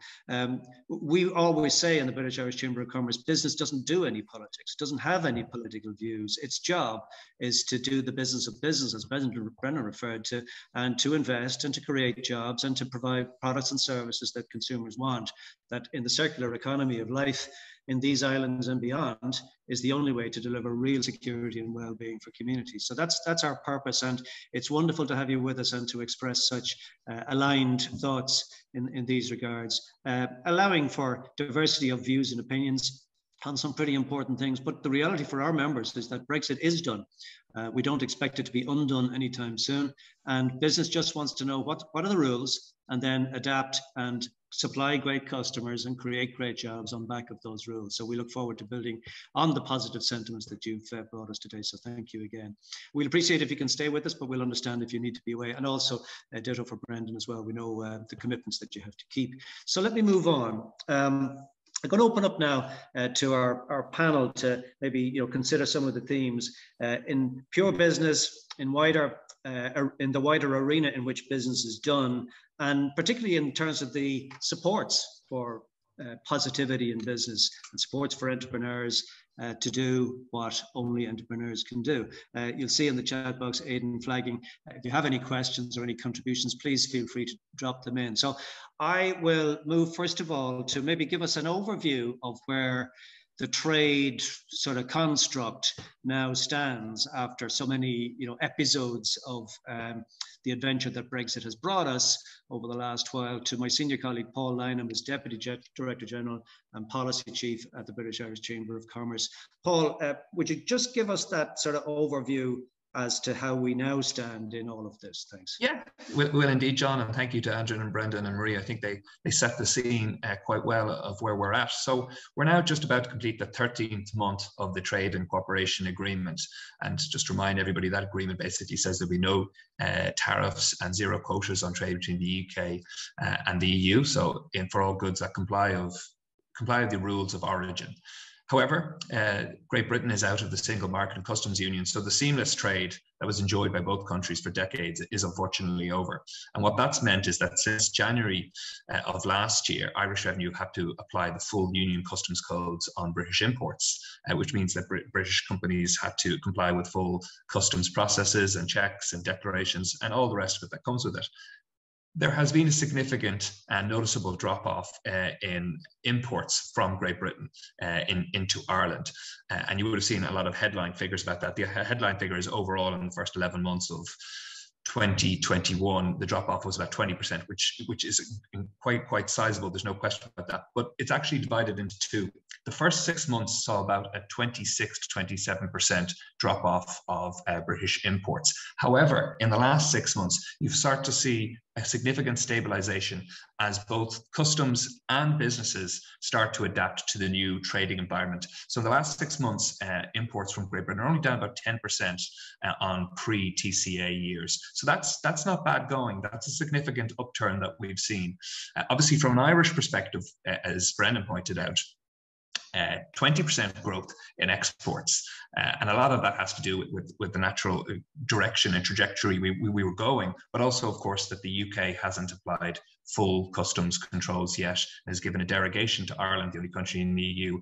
We always say in the British Irish Chamber of Commerce, business doesn't do any politics, doesn't have any political views. Its job is to do the business of business, as President Brennan referred to, and to invest and to create jobs and to provide products and services that consumers want. That in the circular economy of life in these islands and beyond is the only way to deliver real security and well-being for communities. So that's our purpose, and it's wonderful to have you with us and to express such aligned thoughts in these regards, allowing for diversity of views and opinions on some pretty important things. But the reality for our members is that Brexit is done. We don't expect it to be undone anytime soon, and business just wants to know what are the rules, and then adapt and supply great customers and create great jobs on back of those rules. So we look forward to building on the positive sentiments that you've brought us today. So thank you again. We'll appreciate if you can stay with us, but we'll understand if you need to be away. And also ditto for Brendan as well. We know the commitments that you have to keep. So let me move on. I'm going to open up now to our panel to maybe consider some of the themes in pure business, in the wider arena in which business is done, and particularly in terms of the supports for positivity in business and supports for entrepreneurs to do what only entrepreneurs can do. You'll see in the chat box, Aidan flagging. If you have any questions or any contributions, please feel free to drop them in. So I will move first of all to maybe give us an overview of where the trade sort of construct now stands after so many episodes of the adventure that Brexit has brought us over the last while, to my senior colleague Paul Lynham, as Deputy Director General and Policy Chief at the British Irish Chamber of Commerce. Paul, would you just give us that sort of overview as to how we now stand in all of this? Thanks.
Yeah, well indeed, John, and thank you to Andrew and Brendan and Marie. I think they set the scene quite well of where we're at. So we're now just about to complete the 13th month of the Trade and Cooperation Agreement. And just to remind everybody, that agreement basically says there'll be no tariffs and zero quotas on trade between the UK and the EU. So for all goods that comply with the rules of origin. However, Great Britain is out of the single market and customs union, so the seamless trade that was enjoyed by both countries for decades is unfortunately over. And what that's meant is that since January of last year, Irish Revenue had to apply the full union customs codes on British imports, which means that British companies had to comply with full customs processes and checks and declarations and all the rest of it that comes with it. There has been a significant and noticeable drop-off in imports from Great Britain into Ireland. And you would have seen a lot of headline figures about that. The headline figure is overall in the first 11 months of 2021, the drop-off was about 20%, which is quite sizable. There's no question about that. But it's actually divided into two. The first 6 months saw about a 26 to 27% drop-off of British imports. However, in the last 6 months, you've started to see a significant stabilization as both customs and businesses start to adapt to the new trading environment. So the last 6 months, imports from Great Britain are only down about 10% on pre-TCA years. So that's not bad going. That's a significant upturn that we've seen. Obviously, from an Irish perspective, as Brendan pointed out, 20% growth in exports. And a lot of that has to do with the natural direction and trajectory we were going, but also, of course, that the UK hasn't applied full customs controls yet, and has given a derogation to Ireland, the only country in the EU,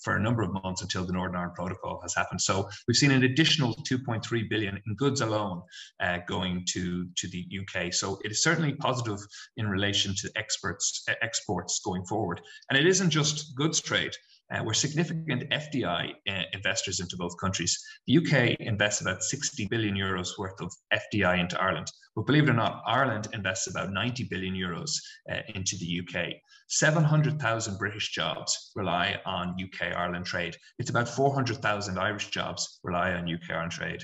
for a number of months until the Northern Ireland Protocol has happened. So we've seen an additional 2.3 billion in goods alone going to the UK. So it is certainly positive in relation to exports going forward. And it isn't just goods trade. We're significant FDI investors into both countries. The UK invests about 60 billion euros worth of FDI into Ireland. But believe it or not, Ireland invests about 90 billion euros into the UK. 700,000 British jobs rely on UK-Ireland trade. It's about 400,000 Irish jobs rely on UK-Ireland trade.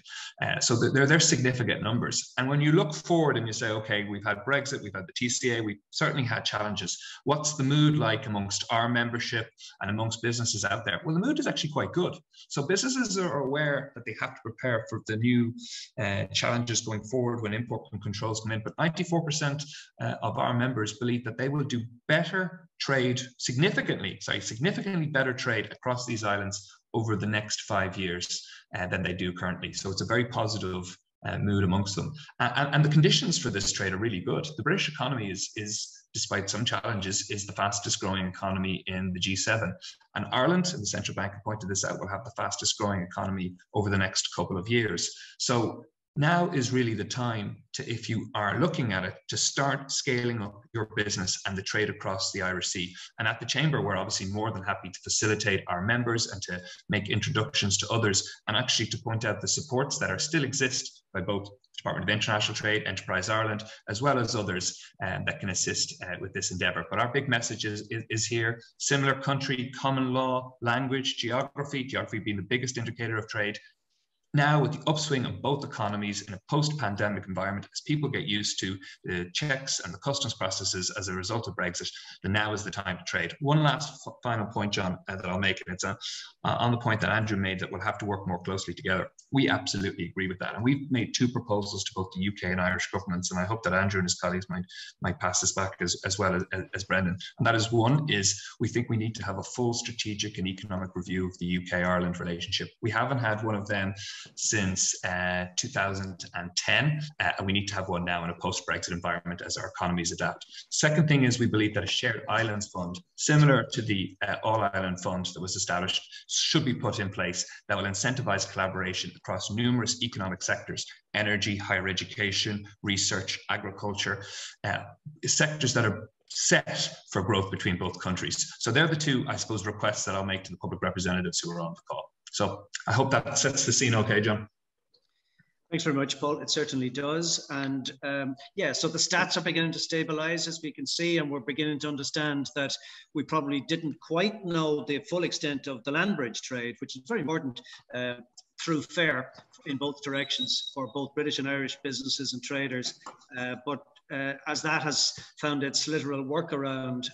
So they're significant numbers. And when you look forward and you say, okay, we've had Brexit, we've had the TCA, we've certainly had challenges. What's the mood like amongst our membership and amongst businesses out there? Well, the mood is actually quite good. So businesses are aware that they have to prepare for the new challenges going forward when import controls come in. But 94% of our members believe that they will do better trade, significantly better trade across these islands over the next 5 years than they do currently. So it's a very positive mood amongst them. And the conditions for this trade are really good. The British economy is despite some challenges, is the fastest growing economy in the G7. And Ireland, and the central bank pointed this out, will have the fastest growing economy over the next couple of years. So now is really the time to, if you are looking at it, to start scaling up your business and the trade across the Irish Sea. And at the Chamber, we're obviously more than happy to facilitate our members and to make introductions to others, and actually to point out the supports that still exist by both Department of International Trade, Enterprise Ireland, as well as others that can assist with this endeavour. But our big message is here: similar country, common law, language, geography being the biggest indicator of trade. Now, with the upswing of both economies in a post-pandemic environment, as people get used to the checks and the customs processes as a result of Brexit, then now is the time to trade. One last final point, John, that I'll make, and it's on the point that Andrew made, that we'll have to work more closely together. We absolutely agree with that. And we've made two proposals to both the UK and Irish governments, and I hope that Andrew and his colleagues might pass this back as well as Brendan. And that is, one is, we think we need to have a full strategic and economic review of the UK-Ireland relationship. We haven't had one of them since 2010, and we need to have one now in a post-Brexit environment as our economies adapt. Second thing is, we believe that a shared islands fund, similar to the All-Ireland Fund that was established, should be put in place that will incentivise collaboration across numerous economic sectors: energy, higher education, research, agriculture, sectors that are set for growth between both countries. So they're the two, I suppose, requests that I'll make to the public representatives who are on the call. So I hope that sets the scene okay, John.
Thanks very much, Paul. It certainly does. And yeah, so the stats are beginning to stabilize, as we can see, and we're beginning to understand that we probably didn't quite know the full extent of the land bridge trade, which is very important through FAIR in both directions for both British and Irish businesses and traders. But as that has found its literal workaround,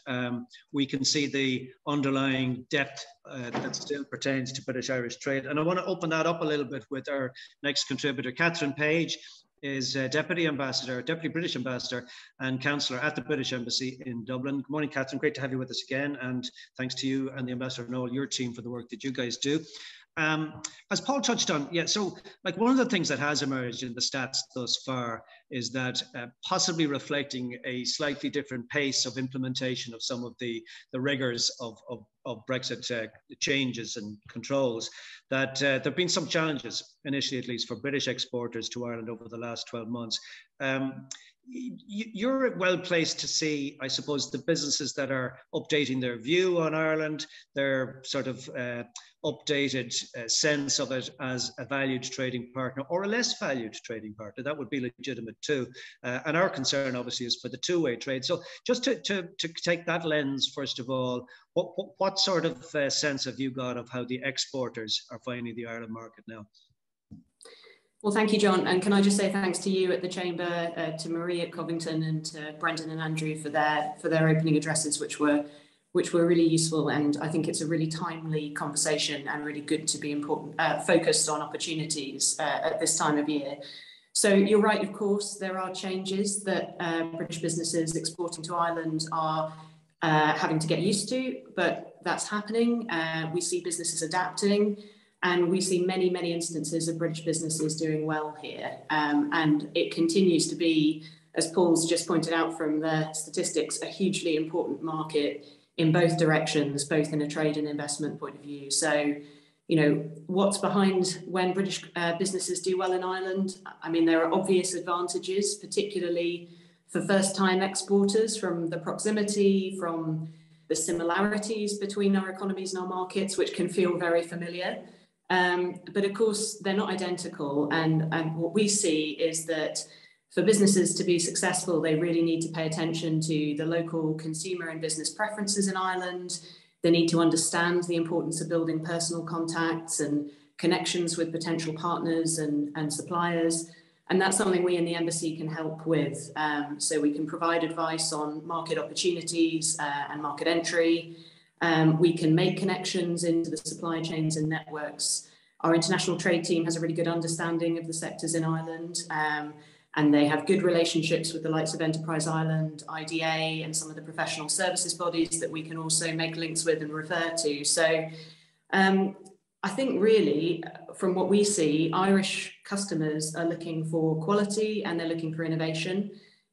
we can see the underlying depth that still pertains to British-Irish trade. And I want to open that up a little bit with our next contributor. Catherine Page is Deputy British Ambassador and Councillor at the British Embassy in Dublin. Good morning, Catherine. Great to have you with us again. And thanks to you and the Ambassador and all your team for the work that you guys do. As Paul touched on, yeah, so like one of the things that has emerged in the stats thus far is that possibly reflecting a slightly different pace of implementation of some of the rigors of Brexit changes and controls, that there have been some challenges, initially at least, for British exporters to Ireland over the last 12 months. You're well placed to see, I suppose, the businesses that are updating their view on Ireland, their sort of updated sense of it as a valued trading partner or a less valued trading partner. That would be legitimate too. And our concern obviously is for the two-way trade. So just to take that lens, first of all, what sort of sense have you got of how the exporters are finding the Ireland market now?
Well, thank you, John. And can I just say thanks to you at the Chamber, to Marie at Covington, and to Brendan and Andrew for their opening addresses, which were really useful. And I think it's a really timely conversation and really good to be focused on opportunities at this time of year. So you're right, of course, there are changes that British businesses exporting to Ireland are having to get used to, but that's happening. We see businesses adapting, and we see many, many instances of British businesses doing well here. And it continues to be, as Paul's just pointed out from the statistics, a hugely important market in both directions, both in a trade and investment point of view. So, you know, what's behind when British businesses do well in Ireland? I mean, there are obvious advantages, particularly for first-time exporters, from the proximity, from the similarities between our economies and our markets, which can feel very familiar. But of course, they're not identical. And what we see is that for businesses to be successful, they really need to pay attention to the local consumer and business preferences in Ireland. They need to understand the importance of building personal contacts and connections with potential partners and suppliers. And that's something we in the Embassy can help with. So we can provide advice on market opportunities and market entry. We can make connections into the supply chains and networks. Our international trade team has a really good understanding of the sectors in Ireland, and they have good relationships with the likes of Enterprise Ireland, IDA, and some of the professional services bodies that we can also make links with and refer to. So I think really, from what we see, Irish customers are looking for quality and they're looking for innovation.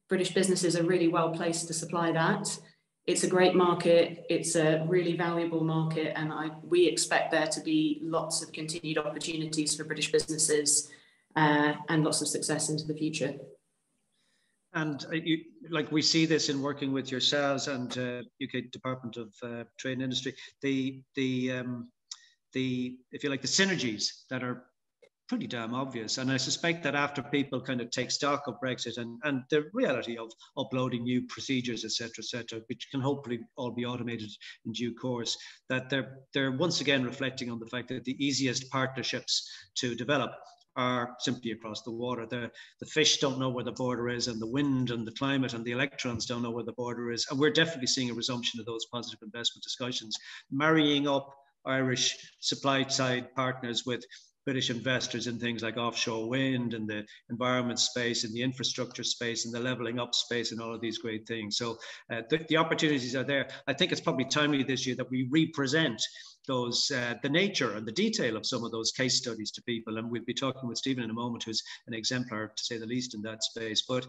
British businesses are really well placed to supply that. It's a great market, it's a really valuable market, and we expect there to be lots of continued opportunities for British businesses and lots of success into the future. And
like we see this in working with yourselves and UK Department of Trade and Industry, if you like, the synergies that are pretty damn obvious. And I suspect that after people kind of take stock of Brexit and the reality of uploading new procedures, et cetera, which can hopefully all be automated in due course, that they're once again reflecting on the fact that the easiest partnerships to develop are simply across the water. The fish don't know where the border is, and the wind and the climate and the electrons don't know where the border is. And we're definitely seeing a resumption of those positive investment discussions, marrying up Irish supply side partners with British investors in things like offshore wind and the environment space and the infrastructure space and the levelling up space and all of these great things. So the opportunities are there. I think it's probably timely this year that we represent those, the nature and the detail of some of those case studies to people. And we'll be talking with Stephen in a moment, who's an exemplar, to say the least, in that space. But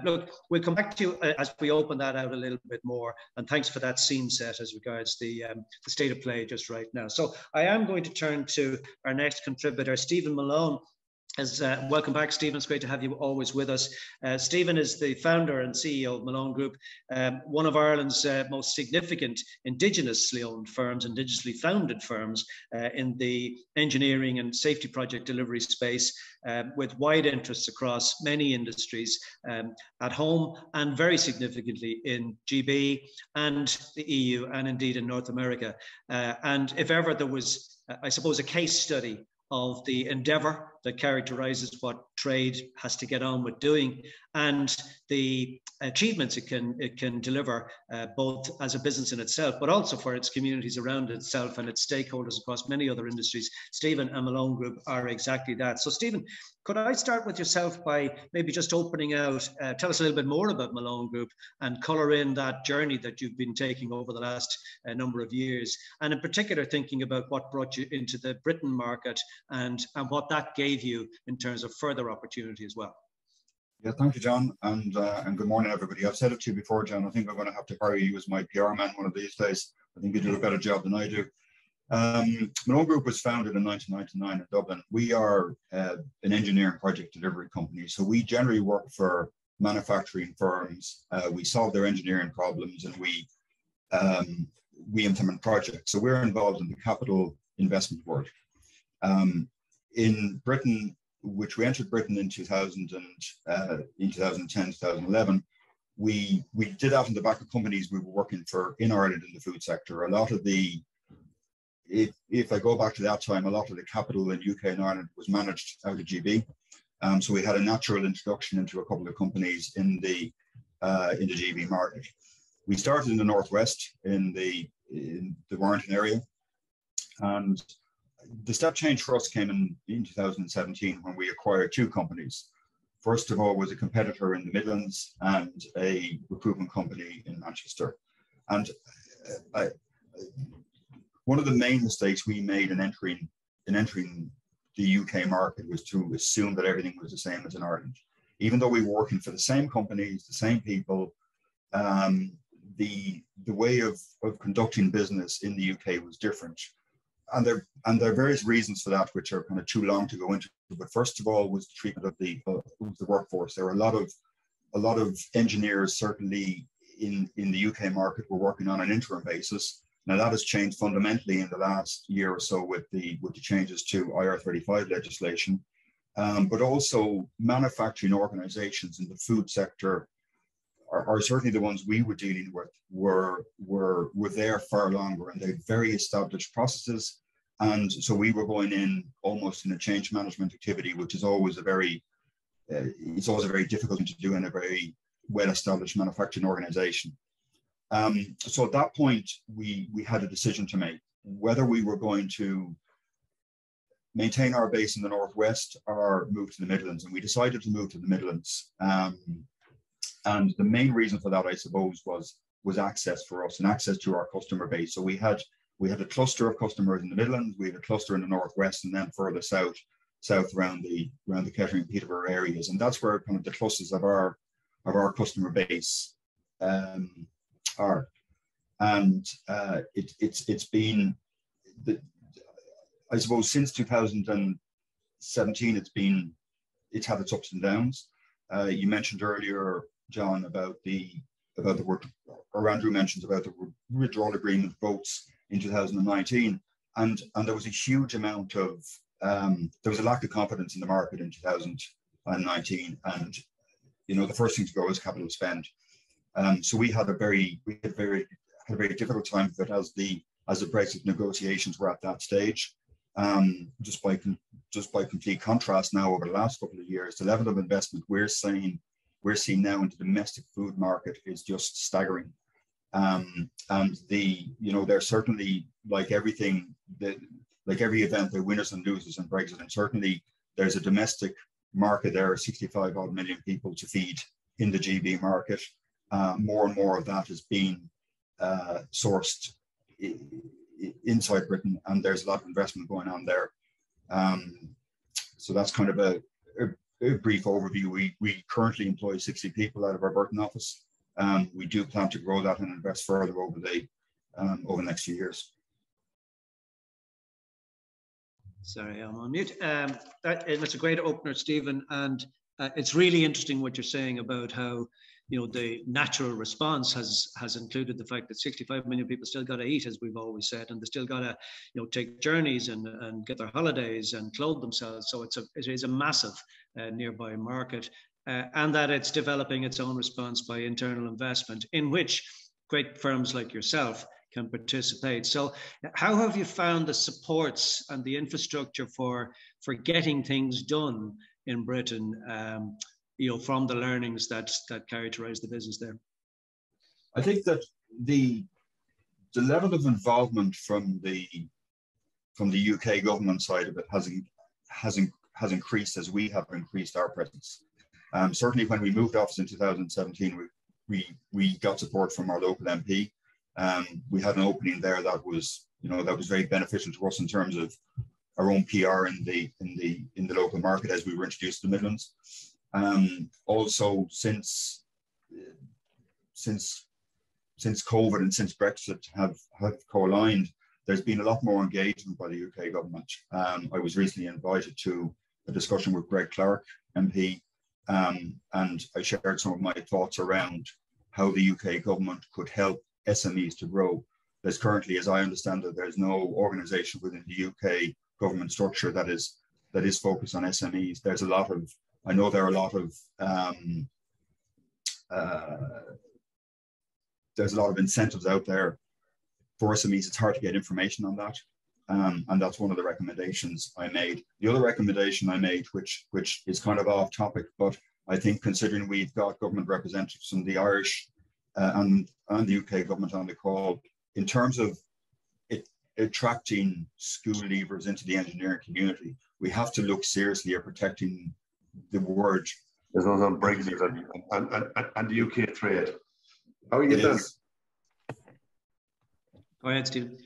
look, we'll come back to you as we open that out a little bit more. And thanks for that scene set as regards the state of play just right now. So I am going to turn to our next contributor, Stephen Malone. Welcome back, Stephen. It's great to have you always with us. Stephen is the founder and CEO of Malone Group, one of Ireland's most significant indigenously owned firms, indigenously founded firms in the engineering and safety project delivery space, with wide interests across many industries at home and very significantly in GB and the EU and indeed in North America. And if ever there was, I suppose, a case study of the endeavour that characterises what trade has to get on with doing and the achievements it can deliver, both as a business in itself, but also for its communities around itself and its stakeholders across many other industries. Stephen and Malone Group are exactly that. So Stephen, could I start with yourself by maybe just opening out, tell us a little bit more about Malone Group and colour in that journey that you've been taking over the last number of years, and in particular thinking about what brought you into the Britain market and what that gave you in terms of further opportunity as well.
Yeah, thank you, John, and good morning, everybody. I've said it to you before, John. I think I'm going to have to hire you as my PR man one of these days. I think you do a better job than I do. Malone Group was founded in 1999 in Dublin. We are an engineering project delivery company, so we generally work for manufacturing firms. We solve their engineering problems, and we implement projects. So we're involved in the capital investment world. In Britain, which we entered Britain in 2010, 2011, we did that on the back of companies we were working for in Ireland in the food sector. A lot of the, if I go back to that time, a lot of the capital in UK and Ireland was managed out of GB. So we had a natural introduction into a couple of companies in the GB market. We started in the Northwest in the Warrington area, and the step change for us came in 2017 when we acquired two companies. First of all was a competitor in the Midlands and a recruitment company in Manchester. And one of the main mistakes we made in entering the UK market was to assume that everything was the same as in Ireland. Even though we were working for the same companies, the same people, the way of conducting business in the UK was different. And there are various reasons for that, which are kind of too long to go into. But first of all, was the treatment of the workforce. There were a lot of engineers, certainly in the UK market, were working on an interim basis. Now that has changed fundamentally in the last year or so with the changes to IR35 legislation. But also manufacturing organizations in the food sector are certainly the ones we were dealing with were there far longer, and they had very established processes. And so we were going in almost in a change management activity, which is always a very difficult thing to do in a very well-established manufacturing organization. So at that point, we had a decision to make whether we were going to maintain our base in the Northwest or move to the Midlands. And we decided to move to the Midlands. And the main reason for that, I suppose, was access for us and access to our customer base. So we had a cluster of customers in the Midlands, we had a cluster in the Northwest, and then further south around the Kettering and Peterborough areas. And that's where kind of the clusters of our customer base are. And it's been, I suppose, since 2017, it's had its ups and downs. You mentioned earlier, John, about the work, or Andrew mentions about the withdrawal agreement votes in 2019, and there was a huge amount of there was a lack of confidence in the market in 2019, and the first thing to go is capital spend. So we had a very difficult time with it as the Brexit negotiations were at that stage. Just by complete contrast, now over the last couple of years, the level of investment we're seeing now in the domestic food market is just staggering. And there's certainly, like everything, like every event, there are winners and losers in Brexit, and certainly there's a domestic market. There are 65 odd million people to feed in the GB market. More and more of that is being sourced inside Britain, and there's a lot of investment going on there. So that's kind of a brief overview. We currently employ 60 people out of our Burton office. We do plan to grow that and invest further over the next few years.
Sorry, I'm on mute. That's a great opener, Stephen, and it's really interesting what you're saying about how the natural response has included the fact that 65 million people still got to eat, as we've always said, and they still got to take journeys and get their holidays and clothe themselves. So it is a massive nearby market, and that it's developing its own response by internal investment, in which great firms like yourself can participate. So how have you found the supports and the infrastructure for getting things done in Britain, from the learnings that characterize the business there?
I think that the level of involvement from the UK government side of it has increased as we have increased our presence. Certainly when we moved office in 2017, we got support from our local MP. We had an opening there that was very beneficial to us in terms of our own PR in the local market as we were introduced to the Midlands. Also, since COVID and since Brexit have co-aligned, there's been a lot more engagement by the UK government. I was recently invited to a discussion with Greg Clark, MP, and I shared some of my thoughts around how the UK government could help SMEs to grow. There's currently, as I understand it, there's no organisation within the UK government structure that is focused on SMEs. I know there are a lot of there's a lot of incentives out there for SMEs. It's hard to get information on that, and that's one of the recommendations I made. The other recommendation I made, which is kind of off topic, but I think considering we've got government representatives from the Irish and the UK government on the call, in terms of attracting school leavers into the engineering community, we have to look seriously at protecting the word.
There's those on Brexit and the UK trade. How are you doing?
Go ahead, Stephen.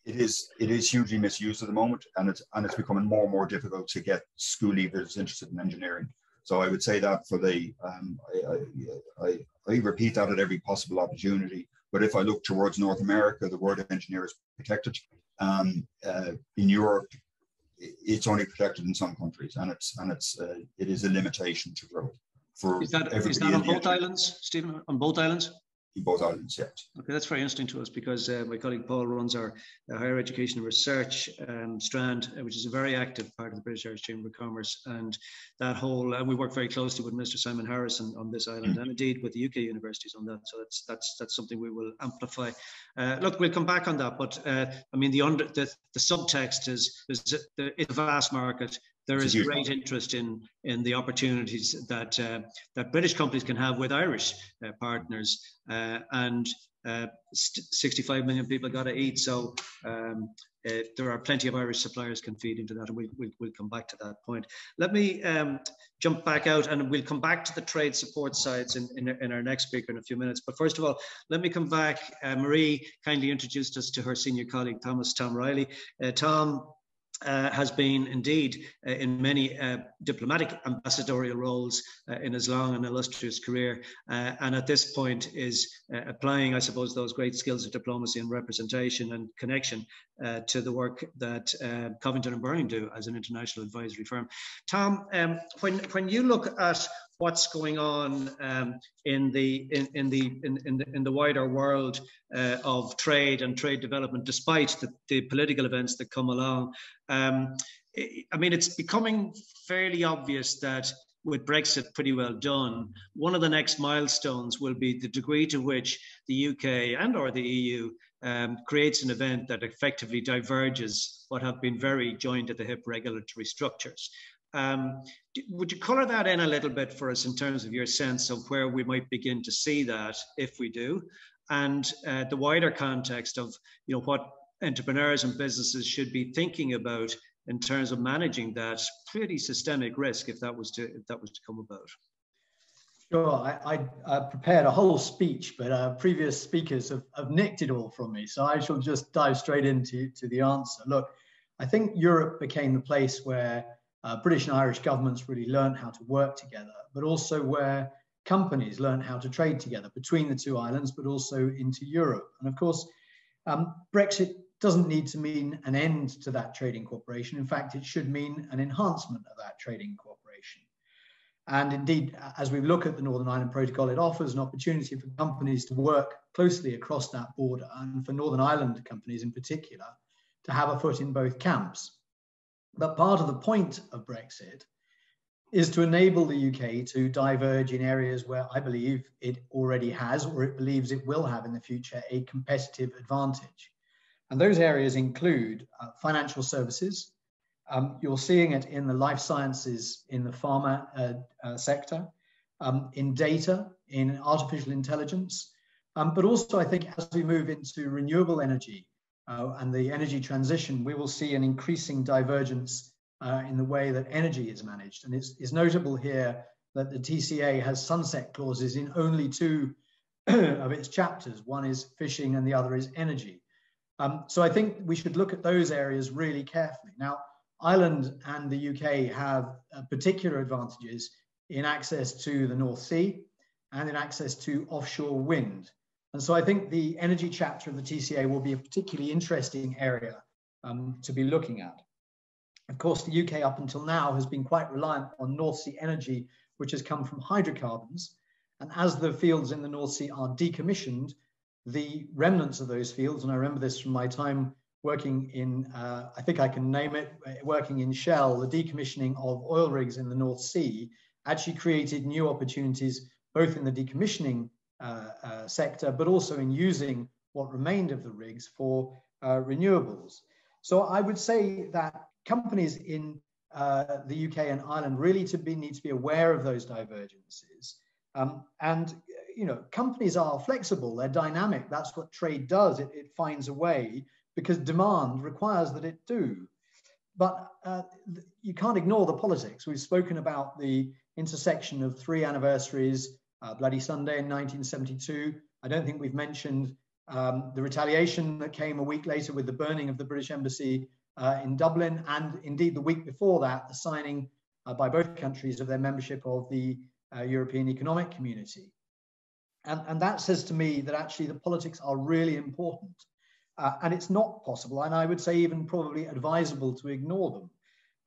It is hugely misused at the moment, and it's becoming more and more difficult to get school leavers interested in engineering. So I would say that for the I repeat that at every possible opportunity. But if I look towards North America, the word engineer is protected. In Europe, it's only protected in some countries, and it is a limitation to growth.
Is that on both islands, Stephen? On both islands?
In both islands, yes.
Okay, that's very interesting to us because my colleague Paul runs our higher education and research strand, which is a very active part of the British Irish Chamber of Commerce, and that whole, and we work very closely with Mr. Simon Harrison on this island, and indeed with the UK universities on that. So that's something we will amplify. Look, we'll come back on that, but I mean the subtext is it's a vast market. There is great interest in the opportunities that British companies can have with Irish partners, and 65 million people got to eat. So there are plenty of Irish suppliers can feed into that, and we'll come back to that point. Let me jump back out, and we'll come back to the trade support sides in our next speaker in a few minutes. But first of all, let me come back. Marie kindly introduced us to her senior colleague, Tom Riley. Tom has been indeed in many diplomatic ambassadorial roles in his long and illustrious career, and at this point is applying, I suppose, those great skills of diplomacy and representation and connection to the work that Covington and Burling do as an international advisory firm. Tom, when you look at what's going on in the wider world of trade and trade development, despite the political events that come along, I mean, it's becoming fairly obvious that with Brexit pretty well done, one of the next milestones will be the degree to which the UK and or the EU creates an event that effectively diverges what have been very joined at the hip regulatory structures. Would you colour that in a little bit for us in terms of your sense of where we might begin to see that, if we do, and the wider context of what entrepreneurs and businesses should be thinking about in terms of managing that pretty systemic risk if that was to come about?
Sure, I prepared a whole speech, but previous speakers have nicked it all from me, so I shall just dive straight into the answer. Look, I think Europe became the place where British and Irish governments really learned how to work together, but also where companies learned how to trade together between the two islands, but also into Europe. And of course, Brexit doesn't need to mean an end to that trading cooperation. In fact, it should mean an enhancement of that trading cooperation. And indeed, as we look at the Northern Ireland Protocol, it offers an opportunity for companies to work closely across that border, and for Northern Ireland companies in particular, to have a foot in both camps. But part of the point of Brexit is to enable the UK to diverge in areas where I believe it already has, or it believes it will have in the future, a competitive advantage. And those areas include financial services. You're seeing it in the life sciences, in the pharma sector, in data, in artificial intelligence, but also I think as we move into renewable energy, and the energy transition, we will see an increasing divergence in the way that energy is managed. And it's notable here that the TCA has sunset clauses in only 2 of its chapters. One is fishing and the other is energy. So I think we should look at those areas really carefully. Now, Ireland and the UK have particular advantages in access to the North Sea and in access to offshore wind. And so I think the energy chapter of the TCA will be a particularly interesting area to be looking at. Of course, the UK up until now has been quite reliant on North Sea energy, which has come from hydrocarbons. And as the fields in the North Sea are decommissioned, the remnants of those fields, and I remember this from my time working in, I think I can name it, working in Shell, the decommissioning of oil rigs in the North Sea actually created new opportunities, both in the decommissioning sector, but also in using what remained of the rigs for renewables. So I would say that companies in the UK and Ireland really need to be aware of those divergences. And companies are flexible, they're dynamic. That's what trade does. It finds a way because demand requires that it do. But you can't ignore the politics. We've spoken about the intersection of 3 anniversaries, Bloody Sunday in 1972. I don't think we've mentioned the retaliation that came a week later with the burning of the British Embassy in Dublin, and indeed the week before that, the signing by both countries of their membership of the European Economic Community. And that says to me that actually the politics are really important. And it's not possible, and I would say even probably advisable, to ignore them.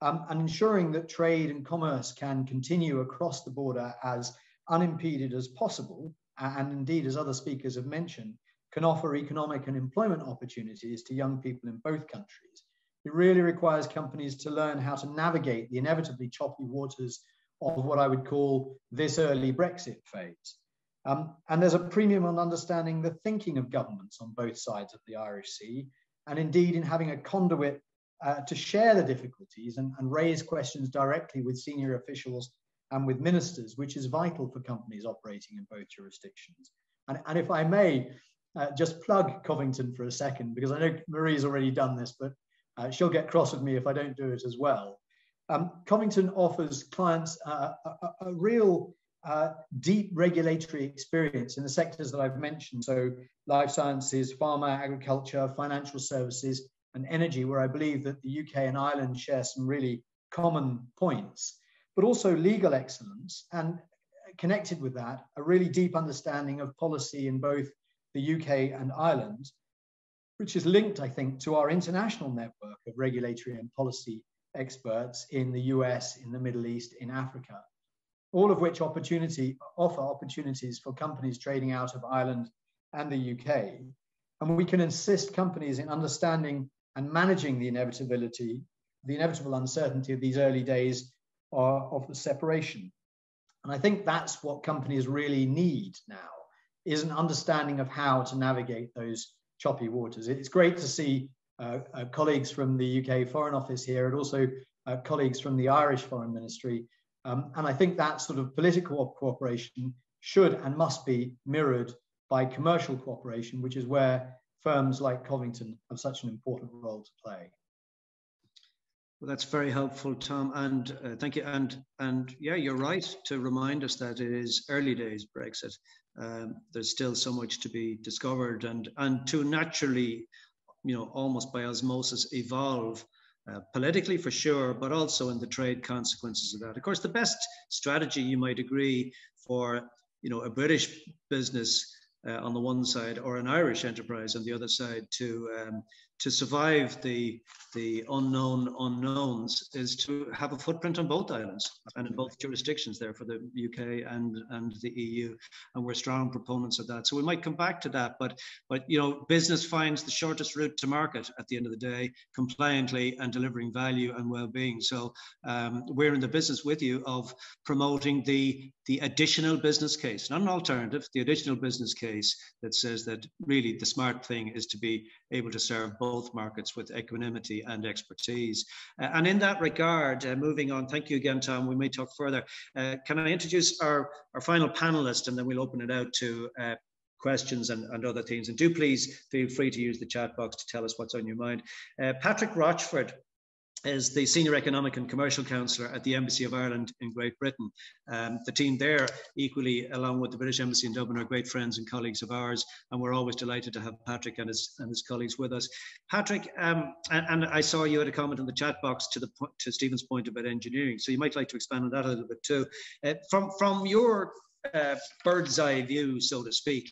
And ensuring that trade and commerce can continue across the border as unimpeded as possible, and indeed, as other speakers have mentioned, can offer economic and employment opportunities to young people in both countries. It really requires companies to learn how to navigate the inevitably choppy waters of what I would call this early Brexit phase. And there's a premium on understanding the thinking of governments on both sides of the Irish Sea, and indeed in having a conduit to share the difficulties and raise questions directly with senior officials and with ministers, which is vital for companies operating in both jurisdictions. And if I may just plug Covington for a second, because I know Marie's already done this, but she'll get cross with me if I don't do it as well. Covington offers clients a real deep regulatory experience in the sectors that I've mentioned. So life sciences, pharma, agriculture, financial services, and energy, where I believe that the UK and Ireland share some really common points, but also legal excellence, and connected with that, a really deep understanding of policy in both the UK and Ireland, which is linked, I think, to our international network of regulatory and policy experts in the US, in the Middle East, in Africa, all of which offer opportunities for companies trading out of Ireland and the UK. And we can assist companies in understanding and managing the inevitable uncertainty of these early days of the separation. And I think that's what companies really need now, is an understanding of how to navigate those choppy waters. It's great to see colleagues from the UK Foreign Office here, and also colleagues from the Irish Foreign Ministry. And I think that sort of political cooperation should and must be mirrored by commercial cooperation, which is where firms like Covington have such an important role to play.
Well, that's very helpful, Tom, and thank you. And yeah, you're right to remind us that it is early days Brexit. There's still so much to be discovered and to naturally, almost by osmosis, evolve politically for sure, but also in the trade consequences of that. Of course, the best strategy, you might agree, for a British business on the one side, or an Irish enterprise on the other side, to survive the unknown unknowns, is to have a footprint on both islands and in both jurisdictions there for the UK and the EU, and we're strong proponents of that. So we might come back to that, but business finds the shortest route to market at the end of the day, compliantly and delivering value and well-being. So we're in the business with you of promoting the additional business case, not an alternative, the additional business case that says that really the smart thing is to be able to serve both markets with equanimity and expertise. And in that regard, moving on, thank you again, Tom. We may talk further. Can I introduce our final panelist, and then we'll open it out to questions and other things. And do please feel free to use the chat box to tell us what's on your mind. Patrick Rochford is the Senior Economic and Commercial Counsellor at the Embassy of Ireland in Great Britain. The team there, equally, along with the British Embassy in Dublin, are great friends and colleagues of ours, and we're always delighted to have Patrick and his colleagues with us. Patrick, and I saw you had a comment in the chat box to Stephen's point about engineering, so you might like to expand on that a little bit too. From your bird's eye view, so to speak,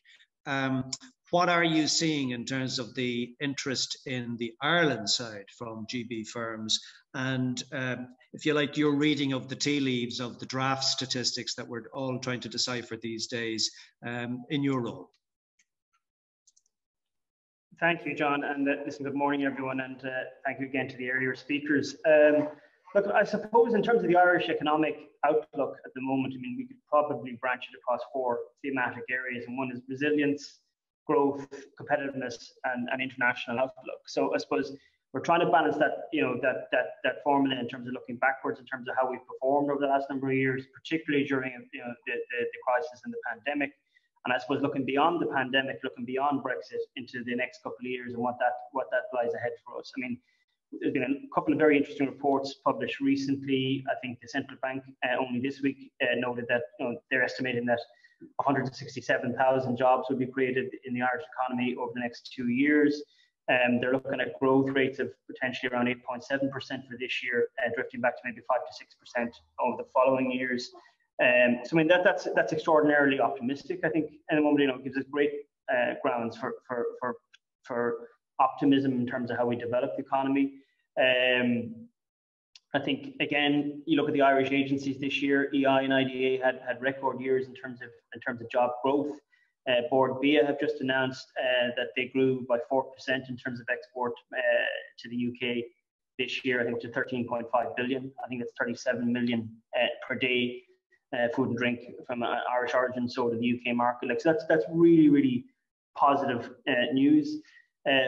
what are you seeing in terms of the interest in the Ireland side from GB firms? And if you like, your reading of the tea leaves of the draft statistics that we're all trying to decipher these days in your role?
Thank you, John. And listen, good morning, everyone. And thank you again to the earlier speakers. Look, I suppose in terms of the Irish economic outlook at the moment, I mean, we could probably branch it across four thematic areas. And one is resilience, growth, competitiveness, and international outlook. So I suppose we're trying to balance that, that formula in terms of looking backwards in terms of how we've performed over the last number of years, particularly during the crisis and the pandemic. And I suppose looking beyond the pandemic, looking beyond Brexit into the next couple of years and what that lies ahead for us. I mean, there's been a couple of very interesting reports published recently. I think the central bank only this week noted that they're estimating that 167,000 jobs will be created in the Irish economy over the next 2 years. They're looking at growth rates of potentially around 8.7% for this year, drifting back to maybe 5 to 6% over the following years. So I mean that's extraordinarily optimistic. I think at the moment, it gives us great grounds for optimism in terms of how we develop the economy. I think again, you look at the Irish agencies this year. EI and IDA had record years in terms of job growth. Board BIA have just announced that they grew by 4% in terms of export to the UK this year. I think to 13.5 billion. I think it's 37 million per day food and drink from Irish origin sold to the UK market. Like, so that's really, really positive news.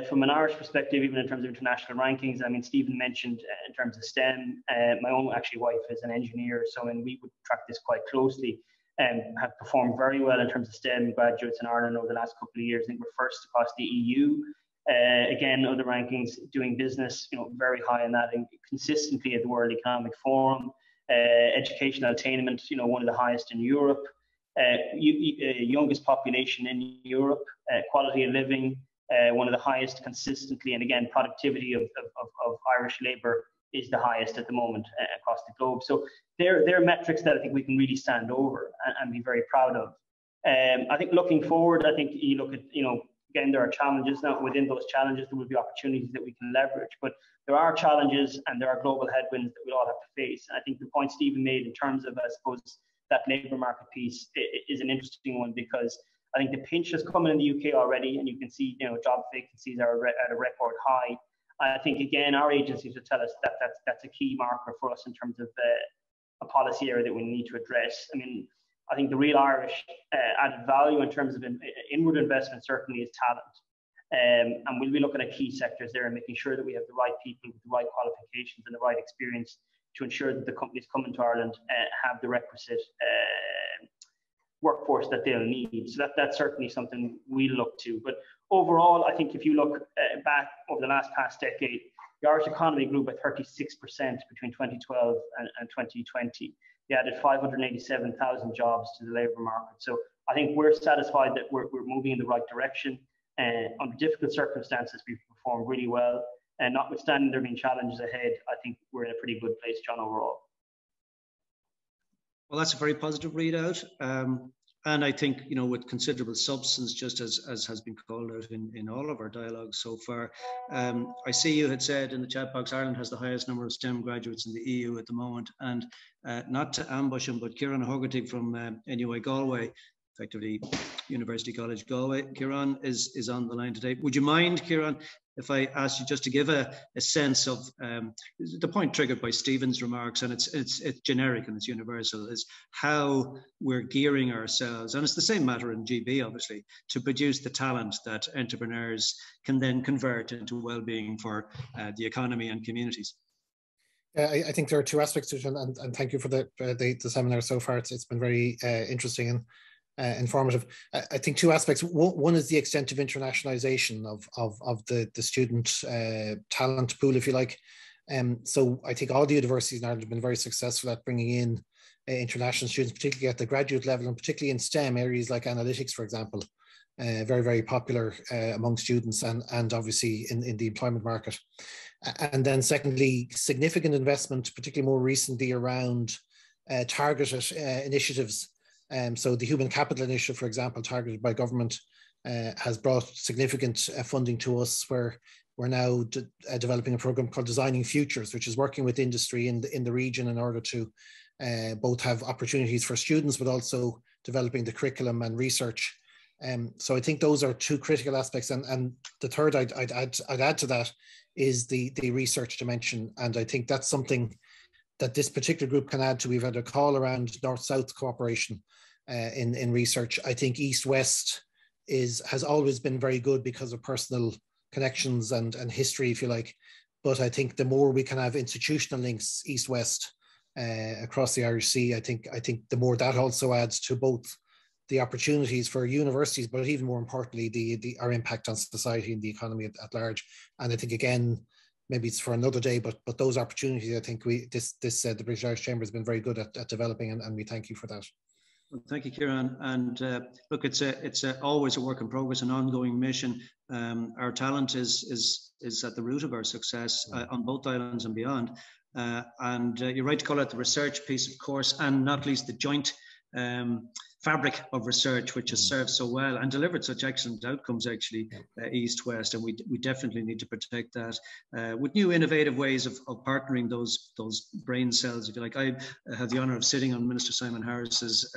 From an Irish perspective, even in terms of international rankings, I mean, Stephen mentioned in terms of STEM, my own actually wife is an engineer, so I mean, we would track this quite closely and have performed very well in terms of STEM graduates in Ireland over the last couple of years. I think we're first across the EU. Again, other rankings, doing business, very high in that, and consistently at the World Economic Forum. Educational attainment, one of the highest in Europe. Youngest population in Europe. Quality of living, one of the highest consistently, and again, productivity of Irish labour is the highest at the moment across the globe. So they're metrics that I think we can really stand over and be very proud of. I think looking forward, I think you look at, again, there are challenges. Now within those challenges, there will be opportunities that we can leverage, but there are challenges and there are global headwinds that we all have to face. And I think the point Stephen made in terms of, I suppose, that labour market piece is an interesting one, because I think the pinch is coming in the UK already, and you can see, job vacancies are at a record high. I think, again, our agencies will tell us that that's a key marker for us in terms of a policy area that we need to address. I mean, I think the real Irish added value in terms of inward investment certainly is talent. And we'll be looking at key sectors there and making sure that we have the right people with the right qualifications and the right experience to ensure that the companies coming to Ireland have the requisite workforce that they'll need. So that's certainly something we look to. But overall, I think if you look back over the past decade, the Irish economy grew by 36% between 2012 and 2020. They added 587,000 jobs to the labour market. So I think we're satisfied that we're moving in the right direction. Under difficult circumstances, we've performed really well. And notwithstanding there being challenges ahead, I think we're in a pretty good place, John, overall.
Well, that's a very positive readout. And I think, with considerable substance, just as has been called out in all of our dialogues so far. I see you had said in the chat box, Ireland has the highest number of STEM graduates in the EU at the moment. And not to ambush him, but Kieran Hogarty from NUI Galway, effectively University College Galway. Kieran is on the line today. Would you mind, Kieran, if I asked you just to give a sense of the point triggered by Stephen's remarks, and it's generic and it's universal, is how we're gearing ourselves, and it's the same matter in GB, obviously, to produce the talent that entrepreneurs can then convert into well-being for the economy and communities.
I think there are two aspects to it, and thank you for the seminar so far. It's been very interesting and informative. I think two aspects. One is the extent of internationalization of the student talent pool, if you like. So I think all the universities in Ireland have been very successful at bringing in international students, particularly at the graduate level, and particularly in STEM areas like analytics, for example. Very, very popular among students and obviously in the employment market. And then secondly, significant investment, particularly more recently, around targeted initiatives. So the Human Capital Initiative, for example, targeted by government, has brought significant funding to us, where we're now developing a program called Designing Futures, which is working with industry in the region in order to both have opportunities for students, but also developing the curriculum and research. So I think those are two critical aspects. And the third I'd add to that is the research dimension. And I think that's something that this particular group can add to. We've had a call around North-South cooperation in research. I think East-West has always been very good because of personal connections and history, if you like. But I think the more we can have institutional links East-West across the Irish Sea, I think the more that also adds to both the opportunities for universities, but even more importantly, our impact on society and the economy at large. And I think, again, maybe it's for another day, but those opportunities, I think the British Irish Chamber has been very good at developing, and we thank you for that.
Well, thank you, Kieran. And look, it's always a work in progress, an ongoing mission. Our talent is at the root of our success on both islands and beyond. And you're right to call out the research piece, of course, and not least the joint fabric of research, which has served so well and delivered such excellent outcomes, actually, east-west, and we definitely need to protect that with new innovative ways of partnering those brain cells, if you like. I have the honour of sitting on Minister Simon Harris's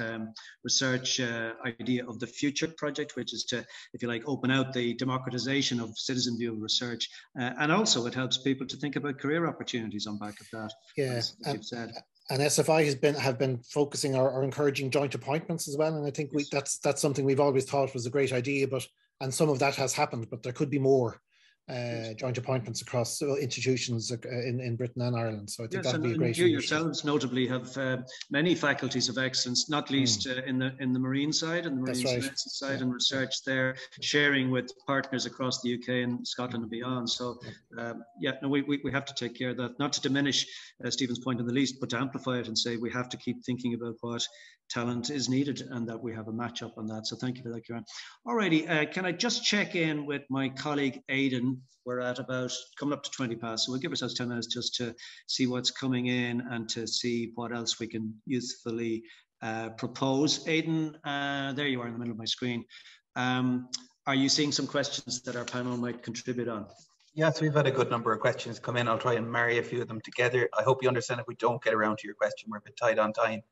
research idea of the future project, which is to, if you like, open out the democratization of citizen view research, and also it helps people to think about career opportunities on back of that.
Yeah,
as you've said.
And SFI have been focusing or encouraging joint appointments as well, and I think that's something we've always thought was a great idea. And some of that has happened, but there could be more joint appointments across institutions in Britain and Ireland. So I think that would be a great.
You yourselves notably have many faculties of excellence, not least in the marine side and the marine sciences side and research there, sharing with partners across the UK and Scotland and beyond. So we have to take care of that, not to diminish Stephen's point in the least, but to amplify it and say we have to keep thinking about what talent is needed and that we have a match up on that. So thank you for that, Kieran. Alrighty, can I just check in with my colleague Aidan? We're at about coming up to 20 past, so we'll give ourselves 10 minutes just to see what's coming in and to see what else we can usefully propose. Aidan, there you are in the middle of my screen. Are you seeing some questions that our panel might contribute on?
Yes, we've had a good number of questions come in. I'll try and marry a few of them together. I hope you understand if we don't get around to your question, we're a bit tight on time.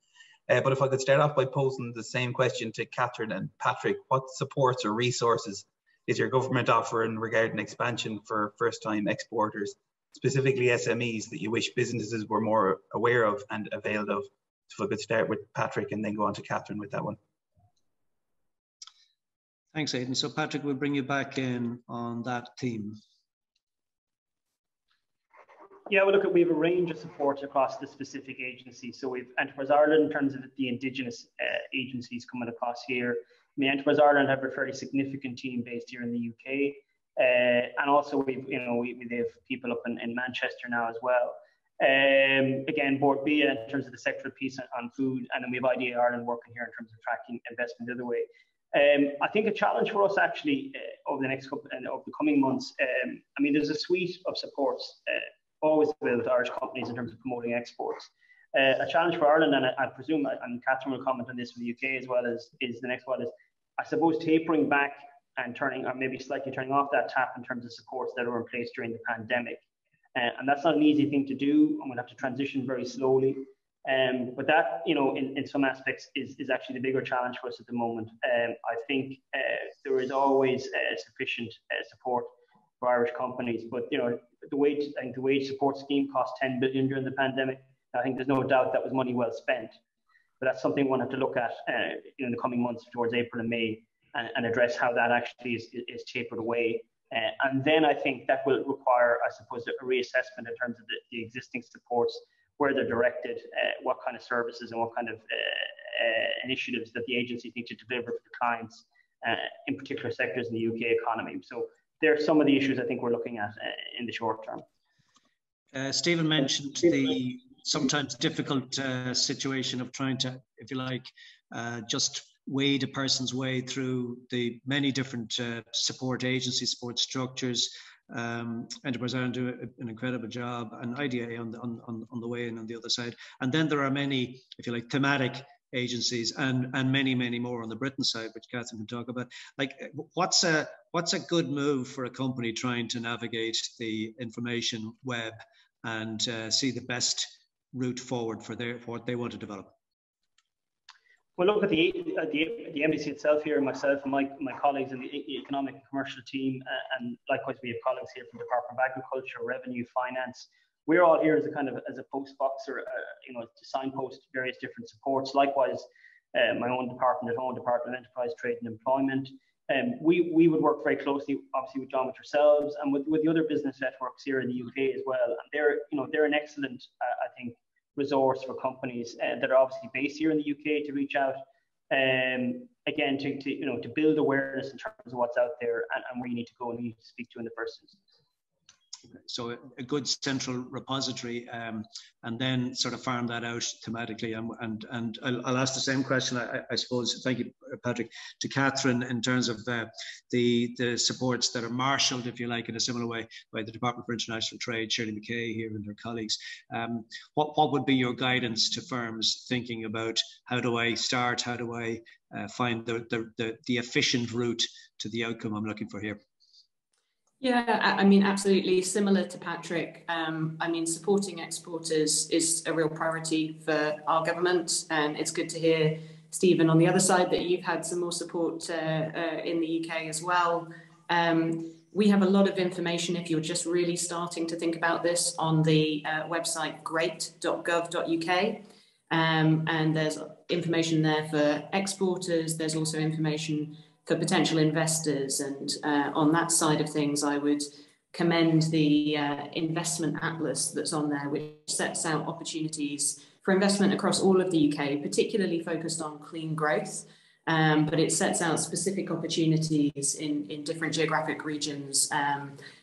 But if I could start off by posing the same question to Catherine and Patrick, what supports or resources is your government offering regarding expansion for first-time exporters, specifically SMEs, that you wish businesses were more aware of and availed of? So if I could start with Patrick and then go on to Catherine with that one.
Thanks, Aidan. So Patrick, we'll bring you back in on that theme.
Yeah, well, look, we have a range of support across the specific agencies. So we've Enterprise Ireland in terms of the Indigenous agencies coming across here. I mean, Enterprise Ireland have a fairly significant team based here in the UK, and also we have people up in Manchester now as well. Again, Board B in terms of the sectoral piece on food, and then we have IDA Ireland working here in terms of tracking investment the other way. I think a challenge for us actually over the next couple and over the coming months. I mean, there's a suite of supports always available to Irish companies in terms of promoting exports. A challenge for Ireland, and I presume, and Catherine will comment on this from the UK as well, is the next one is, I suppose, tapering back and turning, or maybe slightly turning off that tap in terms of supports that were in place during the pandemic. And that's not an easy thing to do, and we'll have to transition very slowly. But that, in some aspects is actually the bigger challenge for us at the moment. I think there is always sufficient support for Irish companies, but the wage support scheme cost 10 billion during the pandemic. I think there's no doubt that was money well spent, but that's something we'll have to look at in the coming months towards April and May and address how that actually is tapered away. And then I think that will require, I suppose, a reassessment in terms of the existing supports, where they're directed, what kind of services and what kind of initiatives that the agencies need to deliver for the clients in particular sectors in the UK economy. So there are some of the issues I think we're looking at in the short term.
Stephen mentioned the sometimes difficult situation of trying to, if you like, just wade a person's way through the many different support agencies, support structures. Enterprise Ireland do an incredible job, and IDA on the way in on the other side. And then there are many, if you like, thematic agencies and many more on the Britain side, which Catherine can talk about. Like, what's a good move for a company trying to navigate the information web and see the best route forward for what they want to develop?
Well, look at the MDC itself here, myself and my colleagues in the economic and commercial team, and likewise we have colleagues here from the Department of Agriculture, Revenue, Finance. We're all here as a post box or to signpost various different supports. Likewise, my own department at home, Department of Enterprise, Trade and Employment. We would work very closely, obviously, with John, with yourselves, and with the other business networks here in the UK as well. And they're an excellent, I think, resource for companies that are obviously based here in the UK to reach out, again, to build awareness in terms of what's out there and where you need to go and who you need to speak to in the first instance.
so a good central repository, and then sort of farm that out thematically. And I'll ask the same question, I suppose, thank you, Patrick, to Catherine, in terms of the supports that are marshalled, if you like, in a similar way by the Department for International Trade, Shirley McKay here and her colleagues. What would be your guidance to firms thinking about how do I start, how do I find the efficient route to the outcome I'm looking for here?
Yeah, I mean, absolutely similar to Patrick. I mean, supporting exporters is a real priority for our government, and it's good to hear, Stephen, on the other side, that you've had some more support in the UK as well. We have a lot of information, if you're just really starting to think about this, on the website great.gov.uk. And there's information there for exporters. There's also information for potential investors. And on that side of things, I would commend the investment atlas that's on there, which sets out opportunities for investment across all of the UK, particularly focused on clean growth. But it sets out specific opportunities in different geographic regions.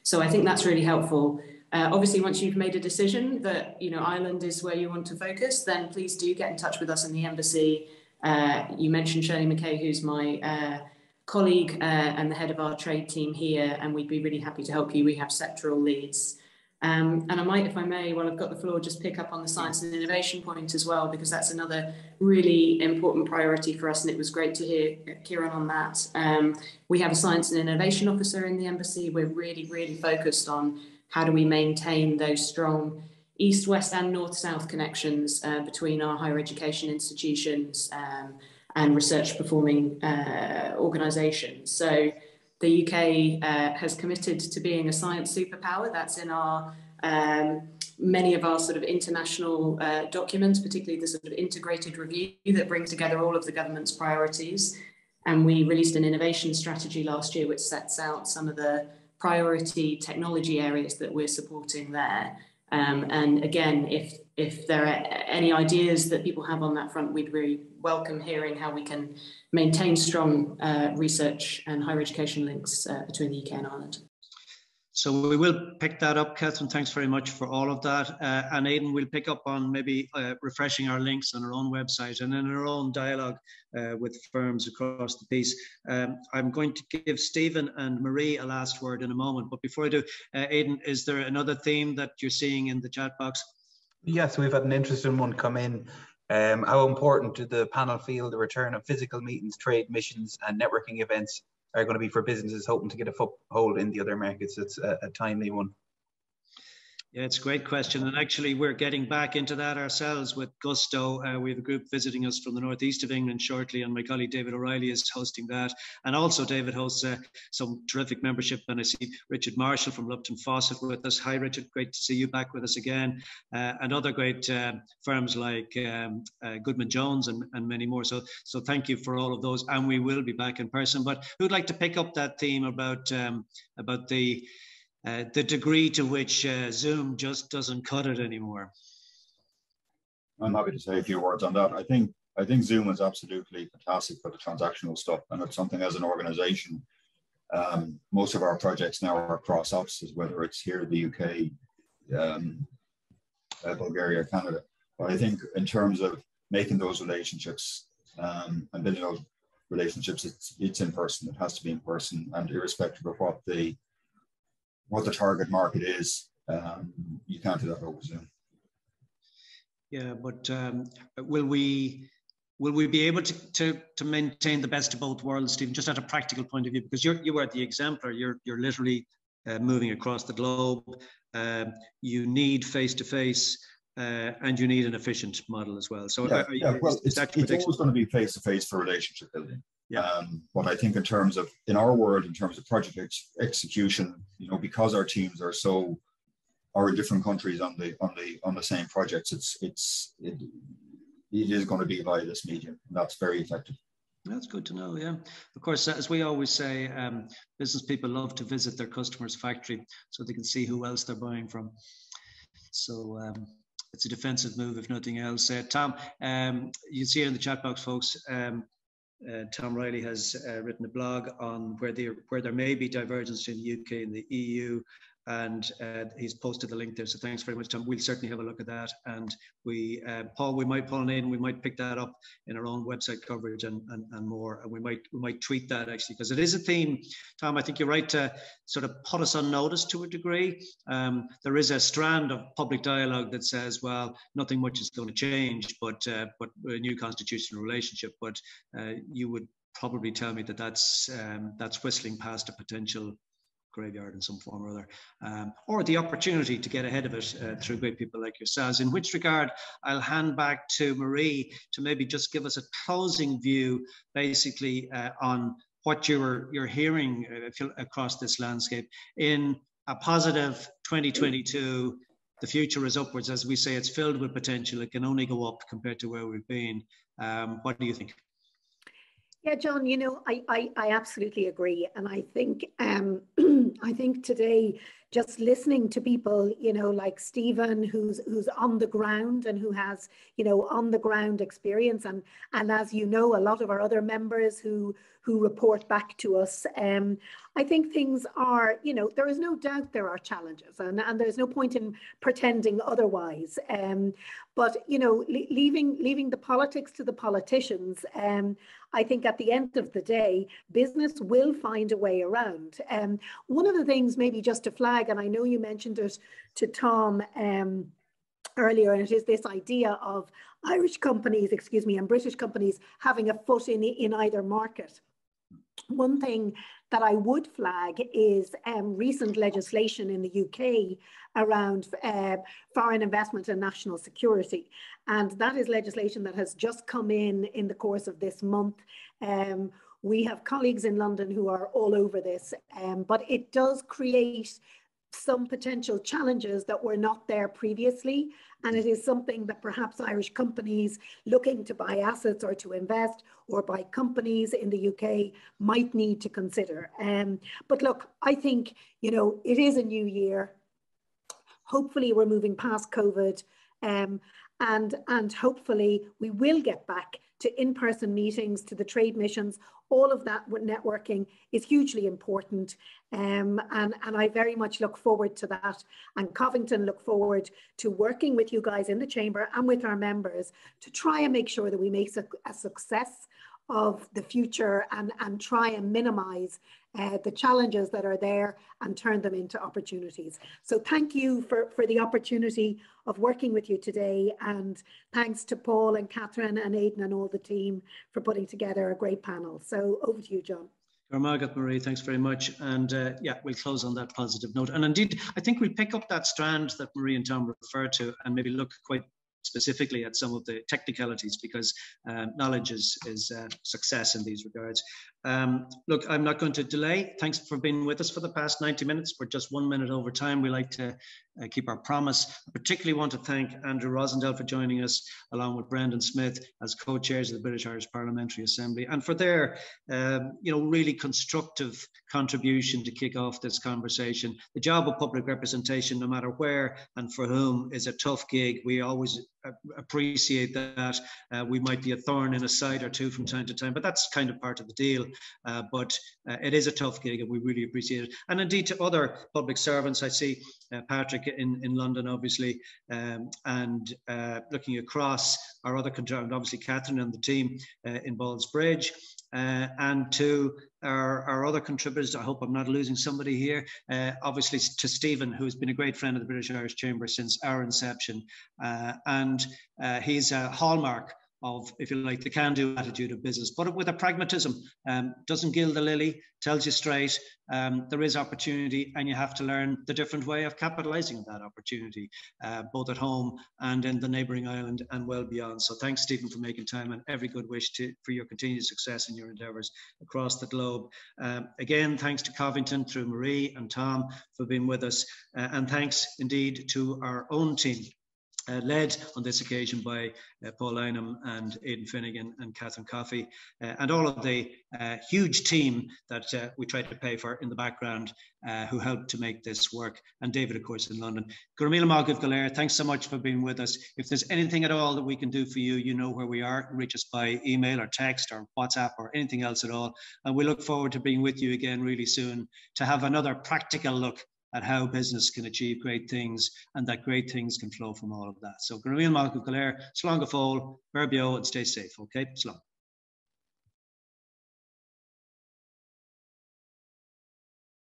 So I think that's really helpful. Obviously, once you've made a decision that, you know, Ireland is where you want to focus, then please do get in touch with us in the embassy. You mentioned Shirley McKay, who's my colleague and the head of our trade team here, and we'd be really happy to help you. We have sectoral leads. And I might, if I may, while I've got the floor, just pick up on the science and innovation point as well, because that's another really important priority for us, and it was great to hear Kieran on that. We have a science and innovation officer in the embassy. We're really focused on how do we maintain those strong east, west and north, south connections between our higher education institutions and research performing organisations. So the UK has committed to being a science superpower. That's in our many of our sort of international documents, particularly the sort of integrated review that brings together all of the government's priorities. And we released an innovation strategy last year, which sets out some of the priority technology areas that we're supporting there. And again, if there are any ideas that people have on that front, we'd really welcome hearing how we can maintain strong research and higher education links between the UK and Ireland.
So we will pick that up, Catherine. Thanks very much for all of that. And Aidan, we'll pick up on maybe refreshing our links on our own website and in our own dialogue with firms across the piece. I'm going to give Stephen and Marie a last word in a moment. But before I do, Aidan, is there another theme that you're seeing in the chat box?
Yes, we've had an interesting one come in. How important do the panel feel the return of physical meetings, trade missions and networking events are going to be for businesses hoping to get a foothold in the other markets? It's a timely one.
Yeah, it's a great question. And actually, we're getting back into that ourselves with gusto. We have a group visiting us from the northeast of England shortly, and my colleague David O'Reilly is hosting that. And also David hosts some terrific membership. And I see Richard Marshall from Lupton Fawcett with us. Hi, Richard. Great to see you back with us again. And other great firms like Goodman Jones and many more. So thank you for all of those. And we will be back in person. But who'd like to pick up that theme about the degree to which Zoom just doesn't cut it anymore?
I'm happy to say a few words on that. I think Zoom is absolutely fantastic for the transactional stuff, and it's something as an organization. Most of our projects now are across offices, whether it's here in the UK, Bulgaria, Canada. But I think in terms of making those relationships and building those relationships, it's in person. It has to be in person, and irrespective of what the target market is, you can't do that over Zoom.
Yeah, but will we be able to maintain the best of both worlds, Stephen, just at a practical point of view? Because you are the exemplar. You're literally moving across the globe. You need face-to-face, and you need an efficient model as well. So
it's always going to be face-to-face for relationship building. Yeah. But I think in our world, in terms of project execution, you know, because our teams are in different countries on the same projects, it is going to be via this medium. And that's very effective.
That's good to know. Yeah, of course, as we always say, business people love to visit their customer's factory so they can see who else they're buying from. So it's a defensive move, if nothing else. Tom, you see it in the chat box, folks. Tom Riley has written a blog on where there may be divergence in the UK and the EU, and he's posted the link there. So thanks very much, Tom. We'll certainly have a look at that. And we, Paul and Aidan, we might pick that up in our own website coverage and more. And we might tweet that actually, because it is a theme. Tom, I think you're right to sort of put us on notice to a degree. There is a strand of public dialogue that says, well, nothing much is going to change, but a new constitutional relationship. But you would probably tell me that that's whistling past a potential graveyard in some form or other, or the opportunity to get ahead of it through great people like yourselves. In which regard, I'll hand back to Marie to maybe just give us a closing view, basically, on what you're hearing across this landscape. In a positive 2022, the future is upwards. As we say, it's filled with potential. It can only go up compared to where we've been. What do you think?
Yeah, John, you know, I absolutely agree. And I think I think today, just listening to people, you know, like Stephen, who's on the ground and who has, you know, on the ground experience, and as you know, a lot of our other members who report back to us, I think things are, you know, there is no doubt there are challenges, and there's no point in pretending otherwise. But you know, leaving the politics to the politicians, I think at the end of the day, business will find a way around. One of the things, maybe just to flag, and I know you mentioned it to Tom earlier, and it is this idea of Irish companies, and British companies having a foot in either market. One thing that I would flag is recent legislation in the UK around foreign investment and national security. And that is legislation that has just come in the course of this month. We have colleagues in London who are all over this, but it does create some potential challenges that were not there previously. And it is something that perhaps Irish companies looking to buy assets or to invest or buy companies in the UK might need to consider. But look, I think, you know, it is a new year. Hopefully we're moving past COVID, and hopefully we will get back to in-person meetings, to the trade missions. All of that networking is hugely important, and I very much look forward to that. And Covington look forward to working with you guys in the chamber and with our members to try and make sure that we make a success of the future, and try and minimize the challenges that are there and turn them into opportunities. So thank you for the opportunity of working with you today, and thanks to Paul and Catherine and Aidan and all the team for putting together a great panel. So over to you, John.
Margaret, Marie, thanks very much. And yeah, we'll close on that positive note. And indeed, I think we'll pick up that strand that Marie and Tom referred to and maybe look quite specifically at some of the technicalities, because knowledge is success in these regards. Look, I'm not going to delay. Thanks for being with us for the past 90 minutes. We're just 1 minute over time. We like to keep our promise. I particularly want to thank Andrew Rosendale for joining us, along with Brendan Smith as co-chairs of the British Irish Parliamentary Assembly, and for their really constructive contribution to kick off this conversation. The job of public representation, no matter where and for whom, is a tough gig. We always appreciate that. We might be a thorn in a side or two from time to time, but that's kind of part of the deal. But it is a tough gig, and we really appreciate it. And indeed to other public servants, I see Patrick in London, obviously, and looking across our other contributors, obviously Catherine and the team in Ballsbridge, and to our other contributors. I hope I'm not losing somebody here. Obviously to Stephen, who's been a great friend of the British Irish Chamber since our inception, and he's a hallmark of, if you like, the can-do attitude of business, but with a pragmatism. Doesn't gild the lily, tells you straight, there is opportunity, and you have to learn the different way of capitalizing on that opportunity, both at home and in the neighbouring island and well beyond. So thanks, Stephen, for making time, and every good wish for your continued success in your endeavours across the globe. Again, thanks to Covington through Marie and Tom for being with us, and thanks indeed to our own team, led on this occasion by Paul Lynham and Aidan Finnegan and Catherine Coffey, and all of the huge team that we tried to pay for in the background, who helped to make this work, and David, of course, in London. Thanks so much for being with us. If there's anything at all that we can do for you, you know where we are. Reach us by email or text or WhatsApp or anything else at all. And we look forward to being with you again really soon to have another practical look at how business can achieve great things, and that great things can flow from all of that. So, Gabriel Malcolm Clare, Slán go fóill, Berbio, and stay safe. Okay, Slán.